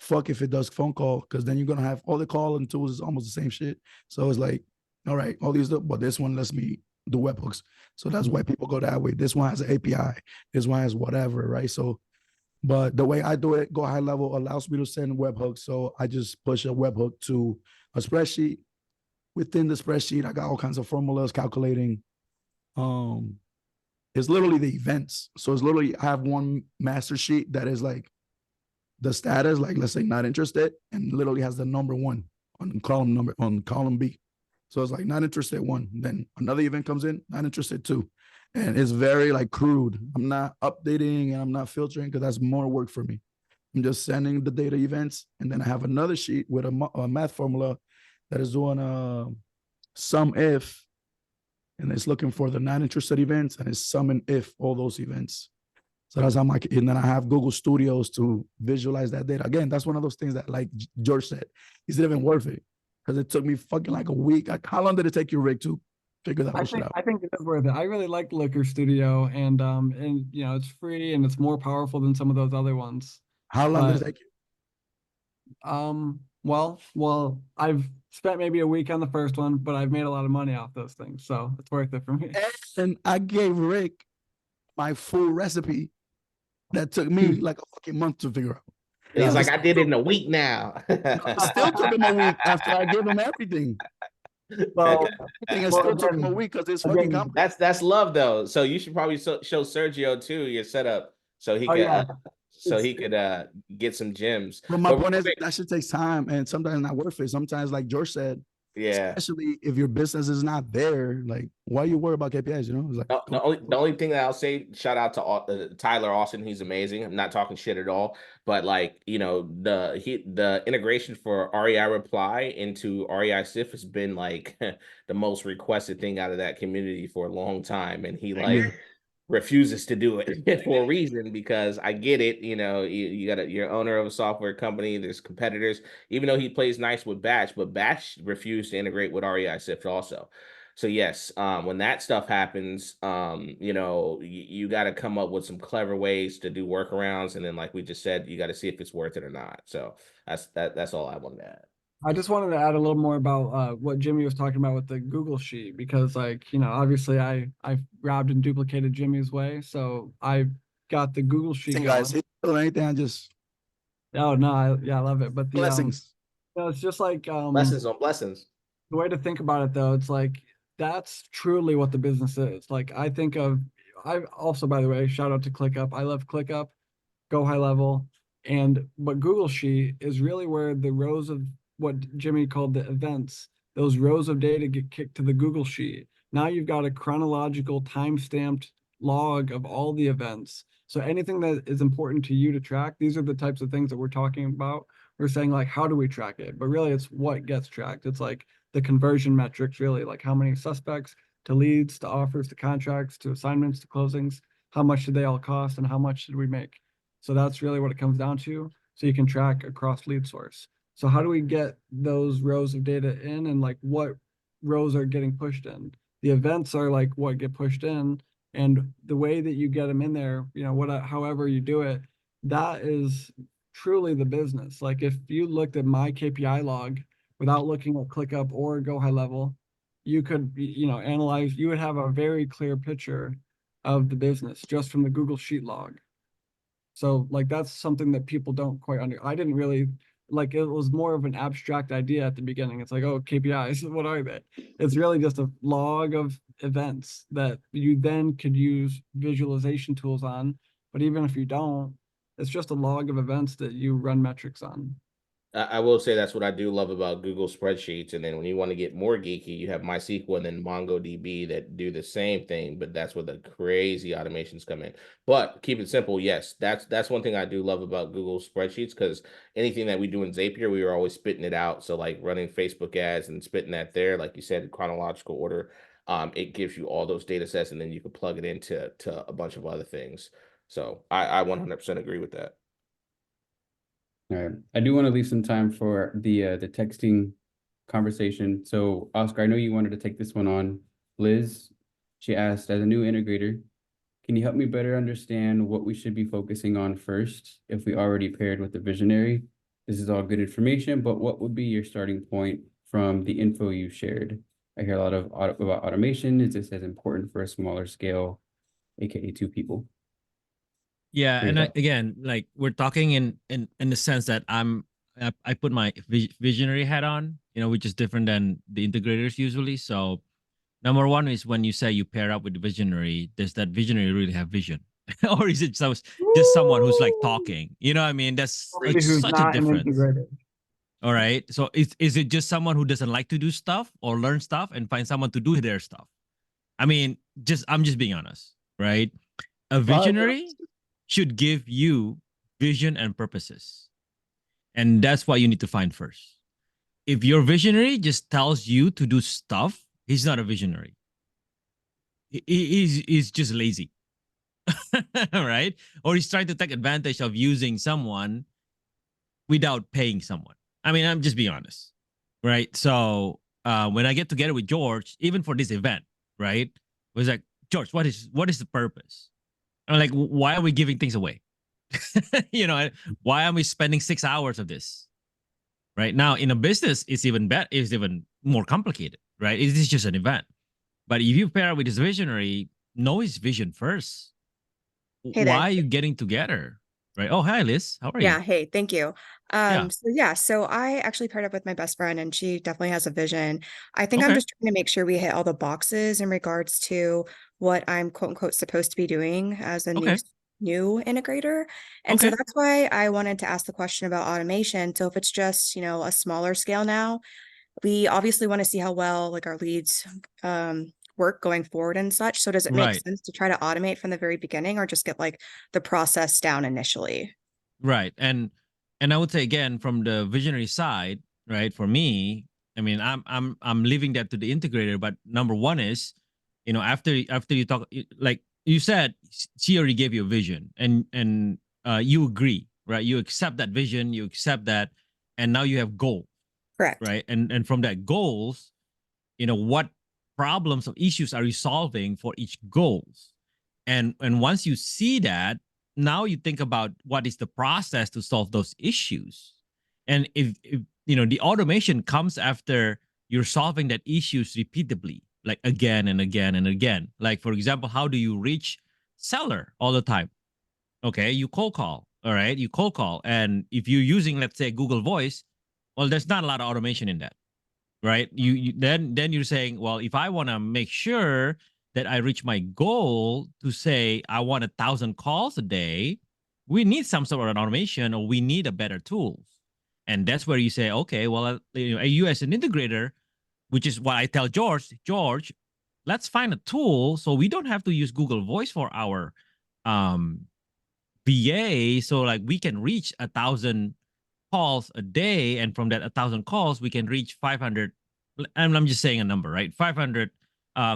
Fuck if it does phone call, because then you're gonna have all the call and tools is almost the same shit. So it's like, all right, all these, but this one lets me do webhooks. So that's why people go that way. This one has an API. This one has whatever, right? So, but the way I do it, go high level, allows me to send webhooks. So I just push a webhook to a spreadsheet. Within the spreadsheet, I got all kinds of formulas calculating. It's literally the events. So it's literally, I have one master sheet that is like the status, like let's say not interested, and literally has the number 1 on column B. So it's like not interested 1. Then another event comes in, not interested 2. And it's very like crude. I'm not updating and I'm not filtering because that's more work for me. I'm just sending the data events. And then I have another sheet with a math formula that is doing a sum if, and it's looking for the not interested events and it's summing if all those events. So that's how I'm like, and then I have Google Studios to visualize that data. Again, that's one of those things that, like George said, is it even worth it? Because it took me fucking like a week. Like, how long did it take you, Rick, to figure that shit out? I think it is worth it. I really like Looker Studio, and you know, it's free and it's more powerful than some of those other ones. How long did it But take you? well, I've spent maybe a week on the first one, but I've made a lot of money off those things, so it's worth it for me. And I gave Rick my full recipe that took me like a fucking month to figure out. He's Yeah. like, I did it in a week now. It still took him a week after I gave him everything. Well, Everything, it well, still took him a again- week because it's fucking again, complex. That's love though. So you should probably show Sergio too your setup so he Oh, could yeah. get some gems. But my But real point is quick, that shit takes time and sometimes not worth it. Sometimes, like George said, yeah. especially if your business is not there, like why you worry about KPIs? You know, it's like The only thing that I'll say, shout out to Tyler Austin. He's amazing. I'm not talking shit at all, but like, you know, the integration for REI Reply into REI SIF has been like the most requested thing out of that community for a long time, and he like refuses to do it for a reason, because I get it. You know, you're owner of a software company. There's competitors. Even though he plays nice with Batch, but Batch refused to integrate with REI SIF also. So yes, when that stuff happens, you know, you got to come up with some clever ways to do workarounds, and then, like we just said, you got to see if it's worth it or not. So that's all I wanted to add. I just wanted to add a little more about what Jimmy was talking about with the Google Sheet, because like, you know, obviously I grabbed and duplicated Jimmy's way. So I got the Google Sheet going. guys, anything, I just Oh no, I love it. But the blessings. no, it's just like Blessings on blessings. the way to think about it though, it's like that's truly what the business is. Like I also, by the way, shout out to ClickUp. I love ClickUp, go high level. But Google Sheet is really where the rows of what Jimmy called the events, those rows of data get kicked to the Google Sheet. Now you've got a chronological time-stamped log of all the events. So anything that is important to you to track, these are the types of things that we're talking about. We're saying like, how do we track it? But really it's what gets tracked. It's like the conversion metrics, really, like how many suspects to leads, to offers, to contracts, to assignments, to closings, how much did they all cost and how much did we make? So that's really what it comes down to. So you can track across lead source. So how do we get those rows of data in, and like what rows are getting pushed in? The events are like what get pushed in, and the way that you get them in there, you know, however you do it, that is truly the business. Like if you looked at my KPI log without looking at ClickUp or Go High Level, you could, you know, analyze, you would have a very clear picture of the business just from the Google Sheet log. So like that's something that people don't quite I didn't really like, it was more of an abstract idea at the beginning. It's like, oh, KPIs, what are they? It's really just a log of events that you then could use visualization tools on. But even if you don't, it's just a log of events that you run metrics on. I will say that's what I do love about Google spreadsheets. And then when you want to get more geeky, you have MySQL and then MongoDB that do the same thing, but that's where the crazy automations come in. But keep it simple. Yes, that's one thing I do love about Google spreadsheets, because anything that we do in Zapier, we are always spitting it out. So like running Facebook ads and spitting that there, like you said, in chronological order, it gives you all those data sets, and then you can plug it into a bunch of other things. So I 100% agree with that. All right. I do want to leave some time for the texting conversation. So Oscar, I know you wanted to take this one on. Liz, She asked, as a new integrator, can you help me better understand what we should be focusing on first if we already paired with the visionary? This is all good information, but what would be your starting point from the info you shared? I hear a lot of about automation. Is this as important for a smaller scale, aka 2 people? Yeah, What are and your thoughts? again, like we're talking in the sense that I put my visionary hat on, which is different than the integrators usually. So number one is when you say you pair up with the visionary, does that visionary really have vision? Or is it just someone who's like talking? You know what I mean? That's Somebody who's such a not an difference. integrator. All right. So is it just someone who doesn't like to do stuff or learn stuff and find someone to do their stuff? I mean, I'm just being honest, right? A visionary should give you vision and purposes. And that's what you need to find first. If your visionary just tells you to do stuff, he's not a visionary. He's just lazy. Right? Or he's trying to take advantage of using someone without paying someone. I mean, I'm just being honest. Right? So when I get together with George, even for this event, right? It was like, George, what is the purpose? I'm like, why are we giving things away? Why are we spending 6 hours of this? Right now, in a business, it's even better. It's even more complicated, right? It is just an event. But if you pair with this visionary, know his vision first. Hey there. Why are you getting together? Right? Oh, hi, Liz. How are Yeah, you? hey, thank you. Yeah. So I actually paired up with my best friend and she definitely has a vision. I think I'm Okay. just trying to make sure we hit all the boxes in regards to what I'm quote unquote supposed to be doing as a Okay. new integrator. And so Okay. that's why I wanted to ask the question about automation. So if it's just, a smaller scale now, we obviously want to see how well like our leads work going forward and such. So does it make Right. sense to try to automate from the very beginning or just get like the process down initially? Right. And I would say again, from the visionary side, right? For me, I mean, I'm leaving that to the integrator. But number one is, after you talk, like you said, she already gave you a vision, and you agree, right? You accept that vision, you accept that, and now you have goals, Correct. right? And from that goals, what problems or issues are you solving for each goals, and once you see that, now you think about what is the process to solve those issues. And if the automation comes after you're solving that issues repeatedly, like again and again and again. Like for example, how do you reach seller all the time? Okay, you cold call. All right, you cold call, and if you're using, let's say, Google Voice, well, there's not a lot of automation in that, right? Then you're saying, well, if I want to make sure that I reach my goal to say I want 1,000 calls a day, we need some sort of an automation, or we need a better tools. And that's where you say, okay, well, you as an integrator, which is what I tell George, let's find a tool so we don't have to use Google Voice for our um, VA, so like we can reach 1,000 calls a day, and from that 1,000 calls we can reach 500. And I'm just saying a number, right? 500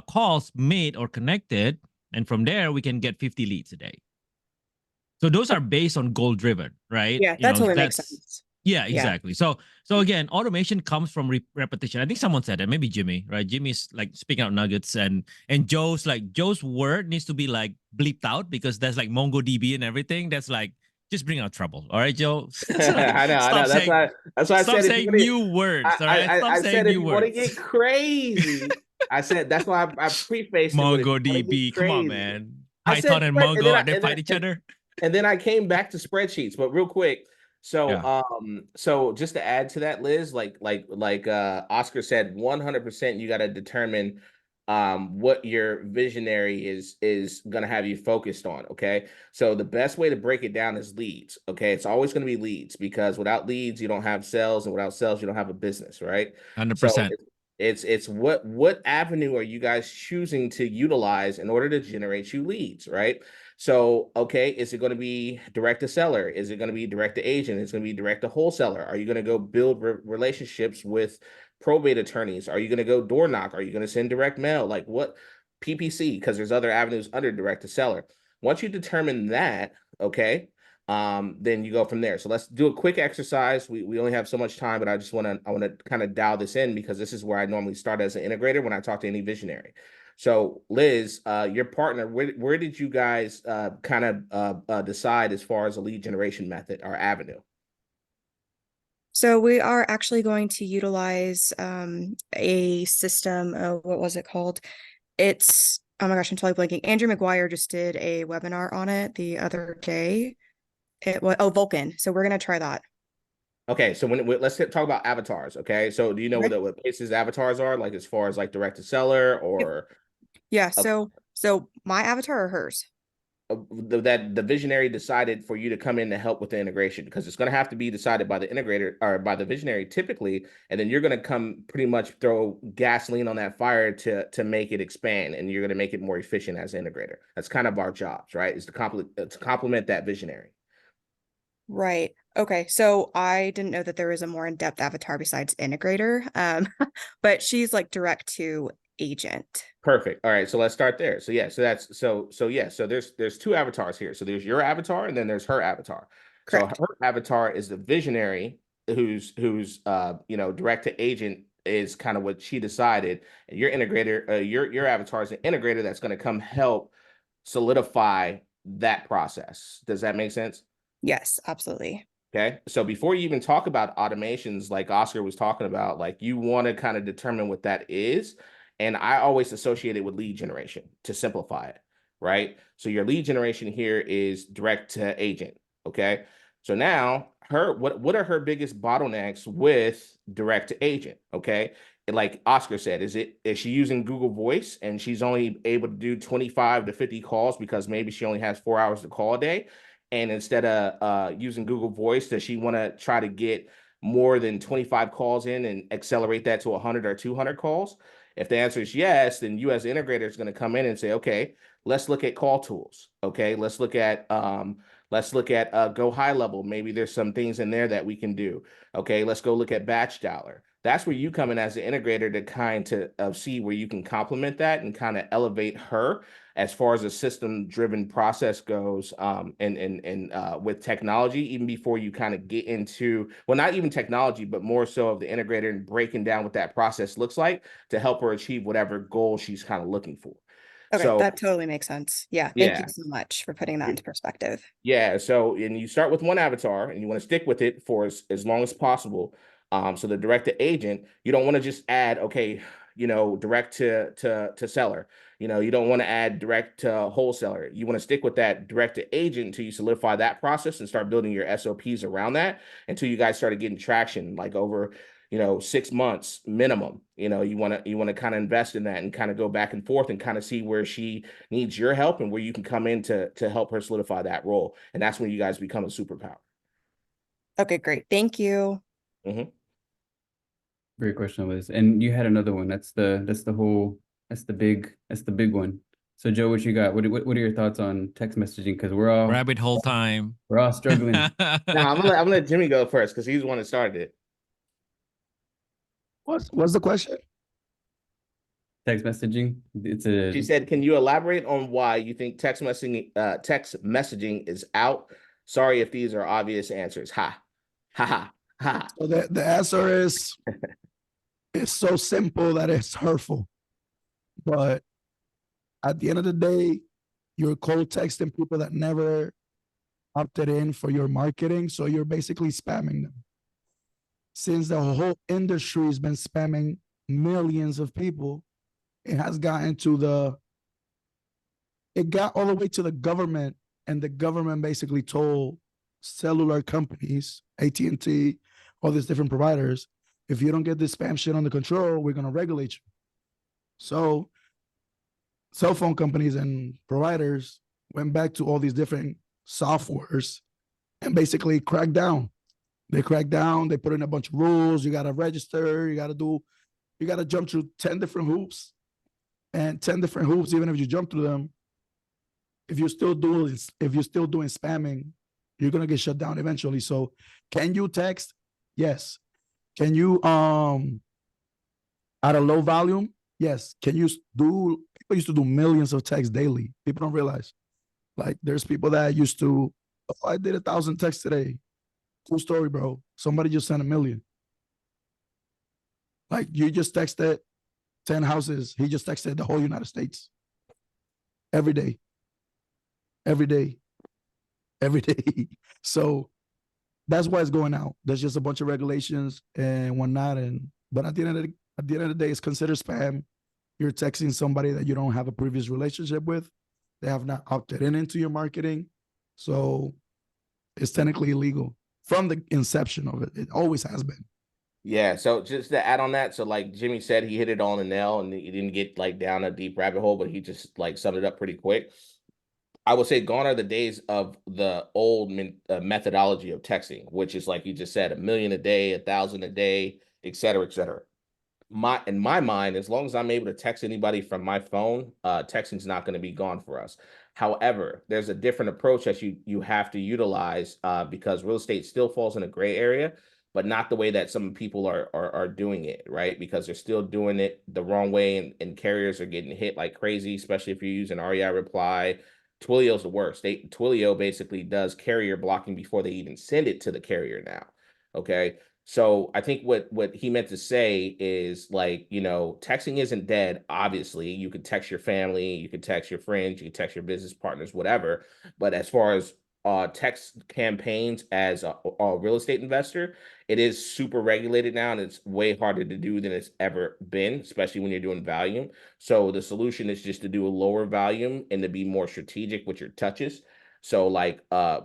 calls made or connected, and from there we can get 50 leads a day. So those are based on goal driven, right? Yeah, that totally makes sense. Yeah, Yeah. exactly. So again, automation comes from repetition. I think someone said that, maybe Jimmy, right? Jimmy's like speaking out nuggets, and Joe's word needs to be like bleeped out, because that's like MongoDB and everything. That's like just bring out trouble. All right, Joe. I know. That's why I Stop said if you saying want to, new words. All right, stop I saying said if new you want to words. get crazy, I said that's why I prefaced it with if you want to get MongoDB, come on, crazy. man. I Python said and spread, Mongo, they fight each other. and then I came back to spreadsheets, but real quick. So Yeah. so just to add to that, Liz, like Oscar said, 100% you got to determine what your visionary is going to have you focused on. Okay, so the best way to break it down is leads. Okay, it's always going to be leads, because without leads you don't have sales, and without sales you don't have a business, right? 100%. It's what avenue are you guys choosing to utilize in order to generate you leads, right? So, okay, is it going to be direct to seller? Is it going to be direct to agent? It's going to be direct to wholesaler. Are you going to go build relationships with probate attorneys? Are you going to go door knock? Are you going to send direct mail? Like what PPC? Because there's other avenues under direct to seller. Once you determine that, okay, then you go from there. So let's do a quick exercise. We only have so much time, but I want to kind of dial this in, because this is where I normally start as an integrator when I talk to any visionary. So Liz, your partner, where did you guys kind of decide as far as a lead generation method or avenue? So we are actually going to utilize a system. What was it called? It's, oh my gosh, I'm totally blanking. Andrew McGuire just did a webinar on it the other day. It was, oh, Vulcan. So we're gonna try that. Okay, so let's talk about avatars. Okay, so do you know Okay. what places avatars are, like as far as like direct to seller or Yeah. uh, So my avatar or hers? that the visionary decided for you to come in to help with the integration, because it's going to have to be decided by the integrator or by the visionary typically, and then you're going to come pretty much throw gasoline on that fire to make it expand, and you're going to make it more efficient as an integrator. That's kind of our jobs, right? Is to complement that visionary. Right. Okay. So I didn't know that there was a more in-depth avatar besides integrator. But she's like direct to agent. Perfect. All right, so let's start there. So yeah, so there's two avatars here. So there's your avatar and then there's her avatar. So Correct. her avatar is the visionary who's direct to agent is kind of what she decided. And your integrator, your avatar is an integrator that's going to come help solidify that process. Does that make sense? Yes, absolutely. Okay. So before you even talk about automations, like Oscar was talking about, like you want to kind of determine what that is. And I always associate it with lead generation to simplify it, right? So your lead generation here is direct to agent. Okay. So now what are her biggest bottlenecks with direct to agent? Okay. And like Oscar said, is she using Google Voice and she's only able to do 25 to 50 calls because maybe she only has 4 hours to call a day? And instead of using Google Voice, does she want to try to get more than 25 calls in and accelerate that to 100 or 200 calls? If the answer is yes, then you as an integrator is going to come in and say, okay, let's look at call tools. Okay, let's look at go high level. Maybe there's some things in there that we can do. Okay, let's go look at batch dialer. That's where you come in as an integrator to kind of see where you can complement that and kind of elevate her as far as a system-driven process goes, and with technology, even before you kind of get into, well, not even technology, but more so of the integrator and breaking down what that process looks like to help her achieve whatever goal she's kind of looking for. Okay, So that totally makes sense. Yeah, thank you so much for putting that into perspective. yeah, so and you start with one avatar and you want to stick with it for as long as possible. So the direct to agent, you don't want to just add, okay, direct to seller. You don't want to add direct to wholesaler. You want to stick with that direct to agent until you solidify that process and start building your SOPs around that until you guys started getting traction, like over 6 months minimum. You want to kind of invest in that and kind of go back and forth and kind of see where she needs your help and where you can come in to help her solidify that role. And that's when you guys become a superpower. Okay, great. Thank you. Mm-hmm. Great question, Liz. And you had another one. That's the big one. So Joe, what you got? What are your thoughts on text messaging? Because Rabbit hole time. we're all struggling. Now I'm gonna let Jimmy go first because he's the one that started it. What's the question? Text messaging. She said, "Can you elaborate on why you think text messaging is out? Sorry if these are obvious answers. Ha, ha, ha, ha." So the answer is it's so simple that it's hurtful. But at the end of the day, you're cold texting people that never opted in for your marketing. So you're basically spamming them. Since the whole industry has been spamming millions of people, it got all the way to the government, and the government basically told cellular companies, AT&T, all these different providers, if you don't get this spam shit under control, we're going to regulate you. So cell phone companies and providers went back to all these different softwares and basically cracked down. They cracked down, they put in a bunch of rules. You got to register, you got to jump through 10 different hoops. And 10 different hoops, even if you jump through them, if you're still doing spamming, you're going to get shut down eventually. So can you text? Yes. Can you at a low volume? Yes. People used to do millions of texts daily. People don't realize. Like there's people that used to, oh, I did 1,000 texts today. Cool story, bro. Somebody just sent 1 million. Like you just texted 10 houses. He just texted the whole United States every day, every day, every day. So that's why it's going out. There's just a bunch of regulations and whatnot. But at the end of the day, it's considered spam. You're texting somebody that you don't have a previous relationship with. They have not opted into your marketing. So it's technically illegal from the inception of it. It always has been. Yeah, so just to add on that, so like Jimmy said, he hit it on the nail and he didn't get like down a deep rabbit hole, but he just like summed it up pretty quick. I would say gone are the days of the old methodology of texting, which is like you just said, 1,000,000 a day, 1,000 a day, et cetera, et cetera. In my mind, as long as I'm able to text anybody from my phone, texting's not going to be gone for us. However, there's a different approach that you have to utilize because real estate still falls in a gray area, but not the way that some people are doing it, right? Because they're still doing it the wrong way, and carriers are getting hit like crazy, especially if you're using REI reply. Twilio's the worst. Twilio basically does carrier blocking before they even send it to the carrier now. Okay. So I think what he meant to say is like, you know, texting isn't dead. Obviously, you could text your family, you could text your friends, you could text your business partners, whatever. But as far as text campaigns as a real estate investor, it is super regulated now, and it's way harder to do than it's ever been, especially when you're doing volume. So the solution is just to do a lower volume and to be more strategic with your touches. So like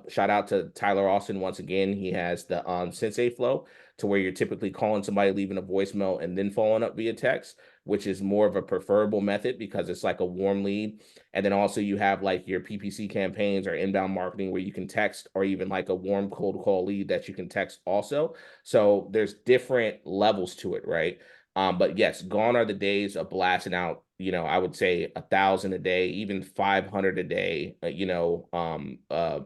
shout out to Tyler Austin once again. He has the Sensei flow to where you're typically calling somebody, leaving a voicemail, and then following up via text, which is more of a preferable method because it's like a warm lead. And then also you have like your PPC campaigns or inbound marketing where you can text, or even like a warm cold call lead that you can text also. So there's different levels to it, right? But yes, gone are the days of blasting out, you know, I would say 1,000 a day, even 500 a day,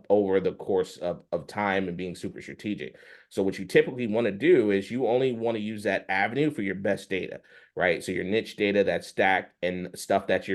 over the course of time and being super strategic. So what you typically want to do is you only want to use that avenue for your best data, right? So your niche data that's stacked and stuff that's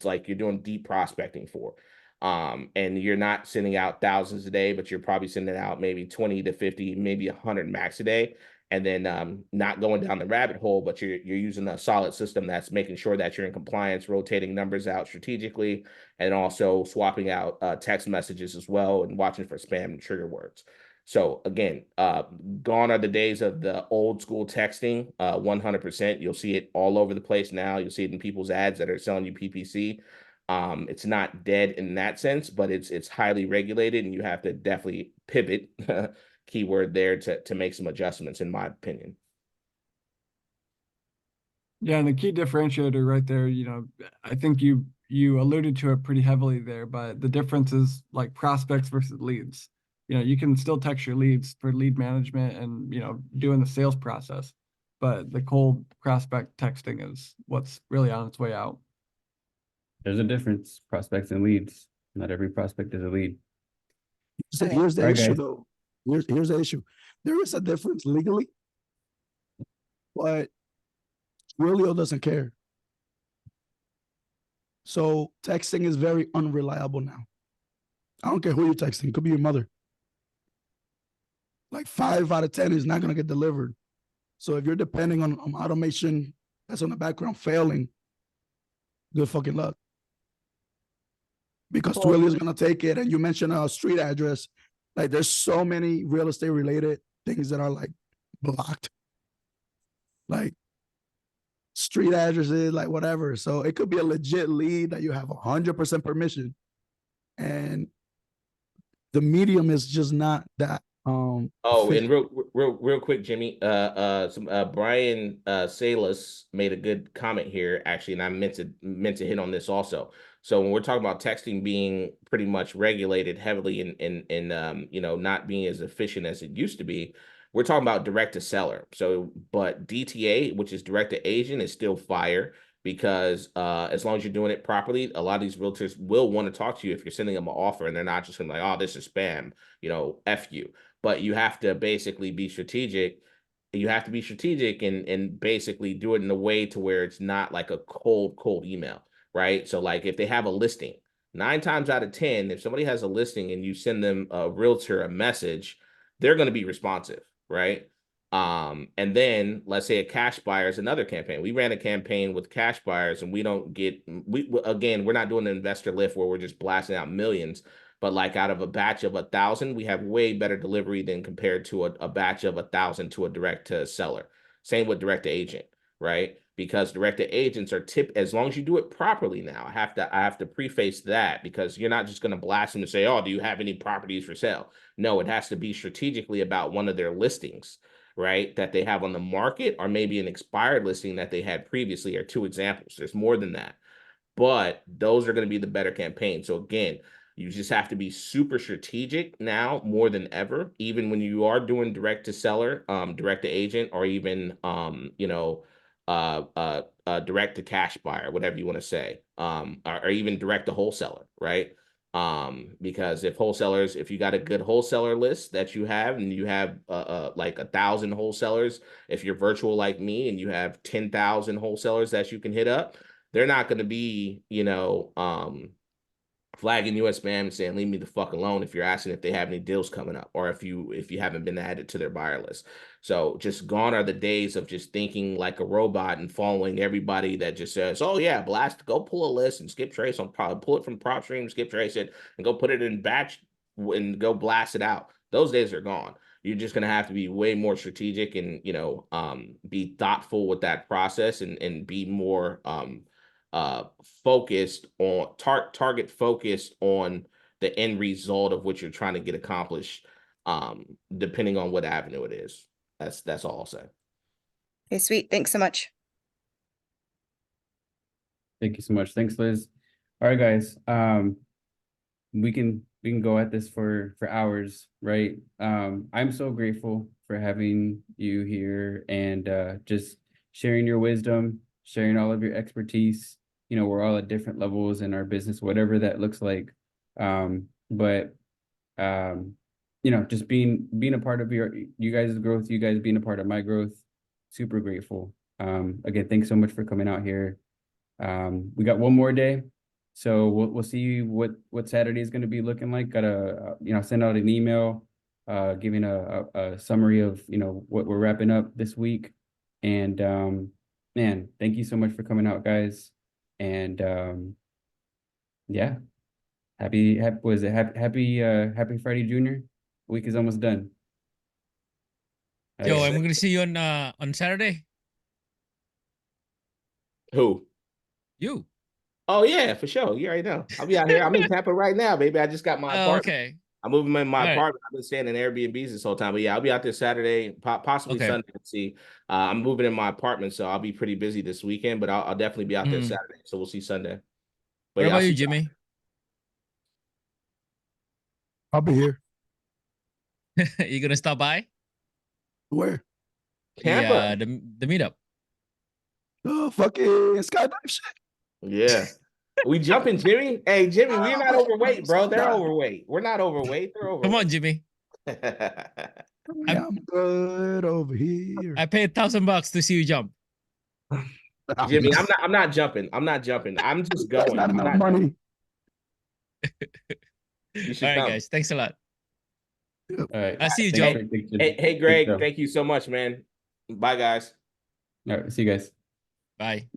like you're doing deep prospecting for. And you're not sending out thousands a day, but you're probably sending out maybe 20 to 50, maybe 100 max a day. And then not going down the rabbit hole, but you're using a solid system that's making sure that you're in compliance, rotating numbers out strategically, and also swapping out text messages as well, and watching for spam and trigger words. So again, gone are the days of the old school texting. 100%. You'll see it all over the place now. You'll see it in people's ads that are selling you PPC. It's not dead in that sense, but it's highly regulated, and you have to definitely pivot. Keyword there to make some adjustments, in my opinion. Yeah, and the key differentiator right there, you know, I think you alluded to it pretty heavily there, but the difference is like prospects versus leads. You know, you can still text your leads for lead management and, you know, doing the sales process, but the cold prospect texting is what's really on its way out. There's a difference, prospects and leads. Not every prospect is a lead. So Okay. here's the Right, issue, guys. though. Here's the issue. There is a difference legally, but Twilio doesn't care. So texting is very unreliable now. I don't care who you're texting. It could be your mother. Like 5 out of 10 is not going to get delivered. So if you're depending on automation that's on the background failing, good fucking luck. Because Cool. Twilio is going to take it. And you mentioned a street address. Like there's so many real estate related things that are like blocked. Like street addresses, like whatever. So it could be a legit lead that you have 100% permission. And the medium is just not that Oh, fit. and real quick, Jimmy. Brian Salas made a good comment here, actually, and I meant to hit on this also. So when we're talking about texting being pretty much regulated heavily in you know, not being as efficient as it used to be, we're talking about direct to seller. So, but DTA, which is direct to agent, is still fire because as long as you're doing it properly, a lot of these realtors will want to talk to you if you're sending them an offer, and they're not just gonna be like, oh, this is spam, you know, F you. But you have to basically be strategic. You have to be strategic and basically do it in a way to where it's not like a cold email, right? So like if they have a listing, 9 times out of 10, if somebody has a listing and you send them a realtor a message, they're going to be responsive, right? And then let's say a cash buyer is another campaign. We ran a campaign with cash buyers, and we don't get again, we're not doing an investor lift where we're just blasting out millions, but like out of a batch of 1,000, we have way better delivery than compared to a batch of 1,000 to a direct to seller. Same with direct to agent, right? Because direct to agents are as long as you do it properly. Now I have to preface that, because you're not just going to blast them and say, oh, do you have any properties for sale? No, it has to be strategically about one of their listings, right, that they have on the market, or maybe an expired listing that they had previously, are 2 examples. There's more than that, but those are going to be the better campaigns. So again, you just have to be super strategic now more than ever, even when you are doing direct to seller, direct to agent, or even direct to cash buyer, whatever you want to say, or even direct to wholesaler, right? Because if you got a good wholesaler list that you have, and you have like 1,000 wholesalers, if you're virtual like me and you have 10,000 wholesalers that you can hit up, they're not going to be, flagging you as spam and saying, leave me the fuck alone, if you're asking if they have any deals coming up, or if you haven't been added to their buyer list. So just gone are the days of just thinking like a robot and following everybody that just says, oh yeah, blast, go pull a list and skip trace on, pull it from prop stream, skip trace it, and go put it in batch and go blast it out. Those days are gone. You're just going to have to be way more strategic and, be thoughtful with that process, and be more, focused on target focused on the end result of what you're trying to get accomplished, depending on what avenue it is. That's all I'll say. Okay, sweet. Thanks so much. Thank you so much. Thanks, Liz. All right, guys. We can go at this for hours, right? I'm so grateful for having you here, and just sharing your wisdom, sharing all of your expertise. We're all at different levels in our business, whatever that looks like. But just being a part of you guys' growth, you guys being a part of my growth, super grateful. Again, thanks so much for coming out here. We got one more day, so we'll see what Saturday is going to be looking like. Gotta send out an email, giving a summary of what we're wrapping up this week. And man, thank you so much for coming out, guys. And yeah, happy Friday, Junior. Week is almost done. Joe, I'm gonna see you on Saturday. Who? You. Oh yeah, for sure. You already know. I'll be out here. I'm in Tampa right now, baby. I just got my apartment. Okay. I'm moving in my All right. apartment. I've been staying in Airbnbs this whole time, but yeah, I'll be out there Saturday, possibly Okay. Sunday. Let's see. I'm moving in my apartment, so I'll be pretty busy this weekend, but I'll definitely be out there Saturday. So we'll see Sunday. But What yeah, about you, Jimmy? I'll be here. You gonna stop by? Where? Tampa. The meetup. Oh, fucking skydive shit. Yeah. We jumping, Jimmy. Hey, Jimmy, we're not overweight, bro. They're overweight. We're not overweight. They're overweight. Come on, Jimmy. I'm good over here. I paid $1,000 to see you jump. Jimmy, I'm not jumping. I'm not jumping. I'm just That's going. not I'm enough not money. You should All right, come. guys. Thanks a lot. All right. I'll see you, Thanks Joe. Hey, Greg, thank you so much, man. Bye, guys. All right, see you guys. Bye.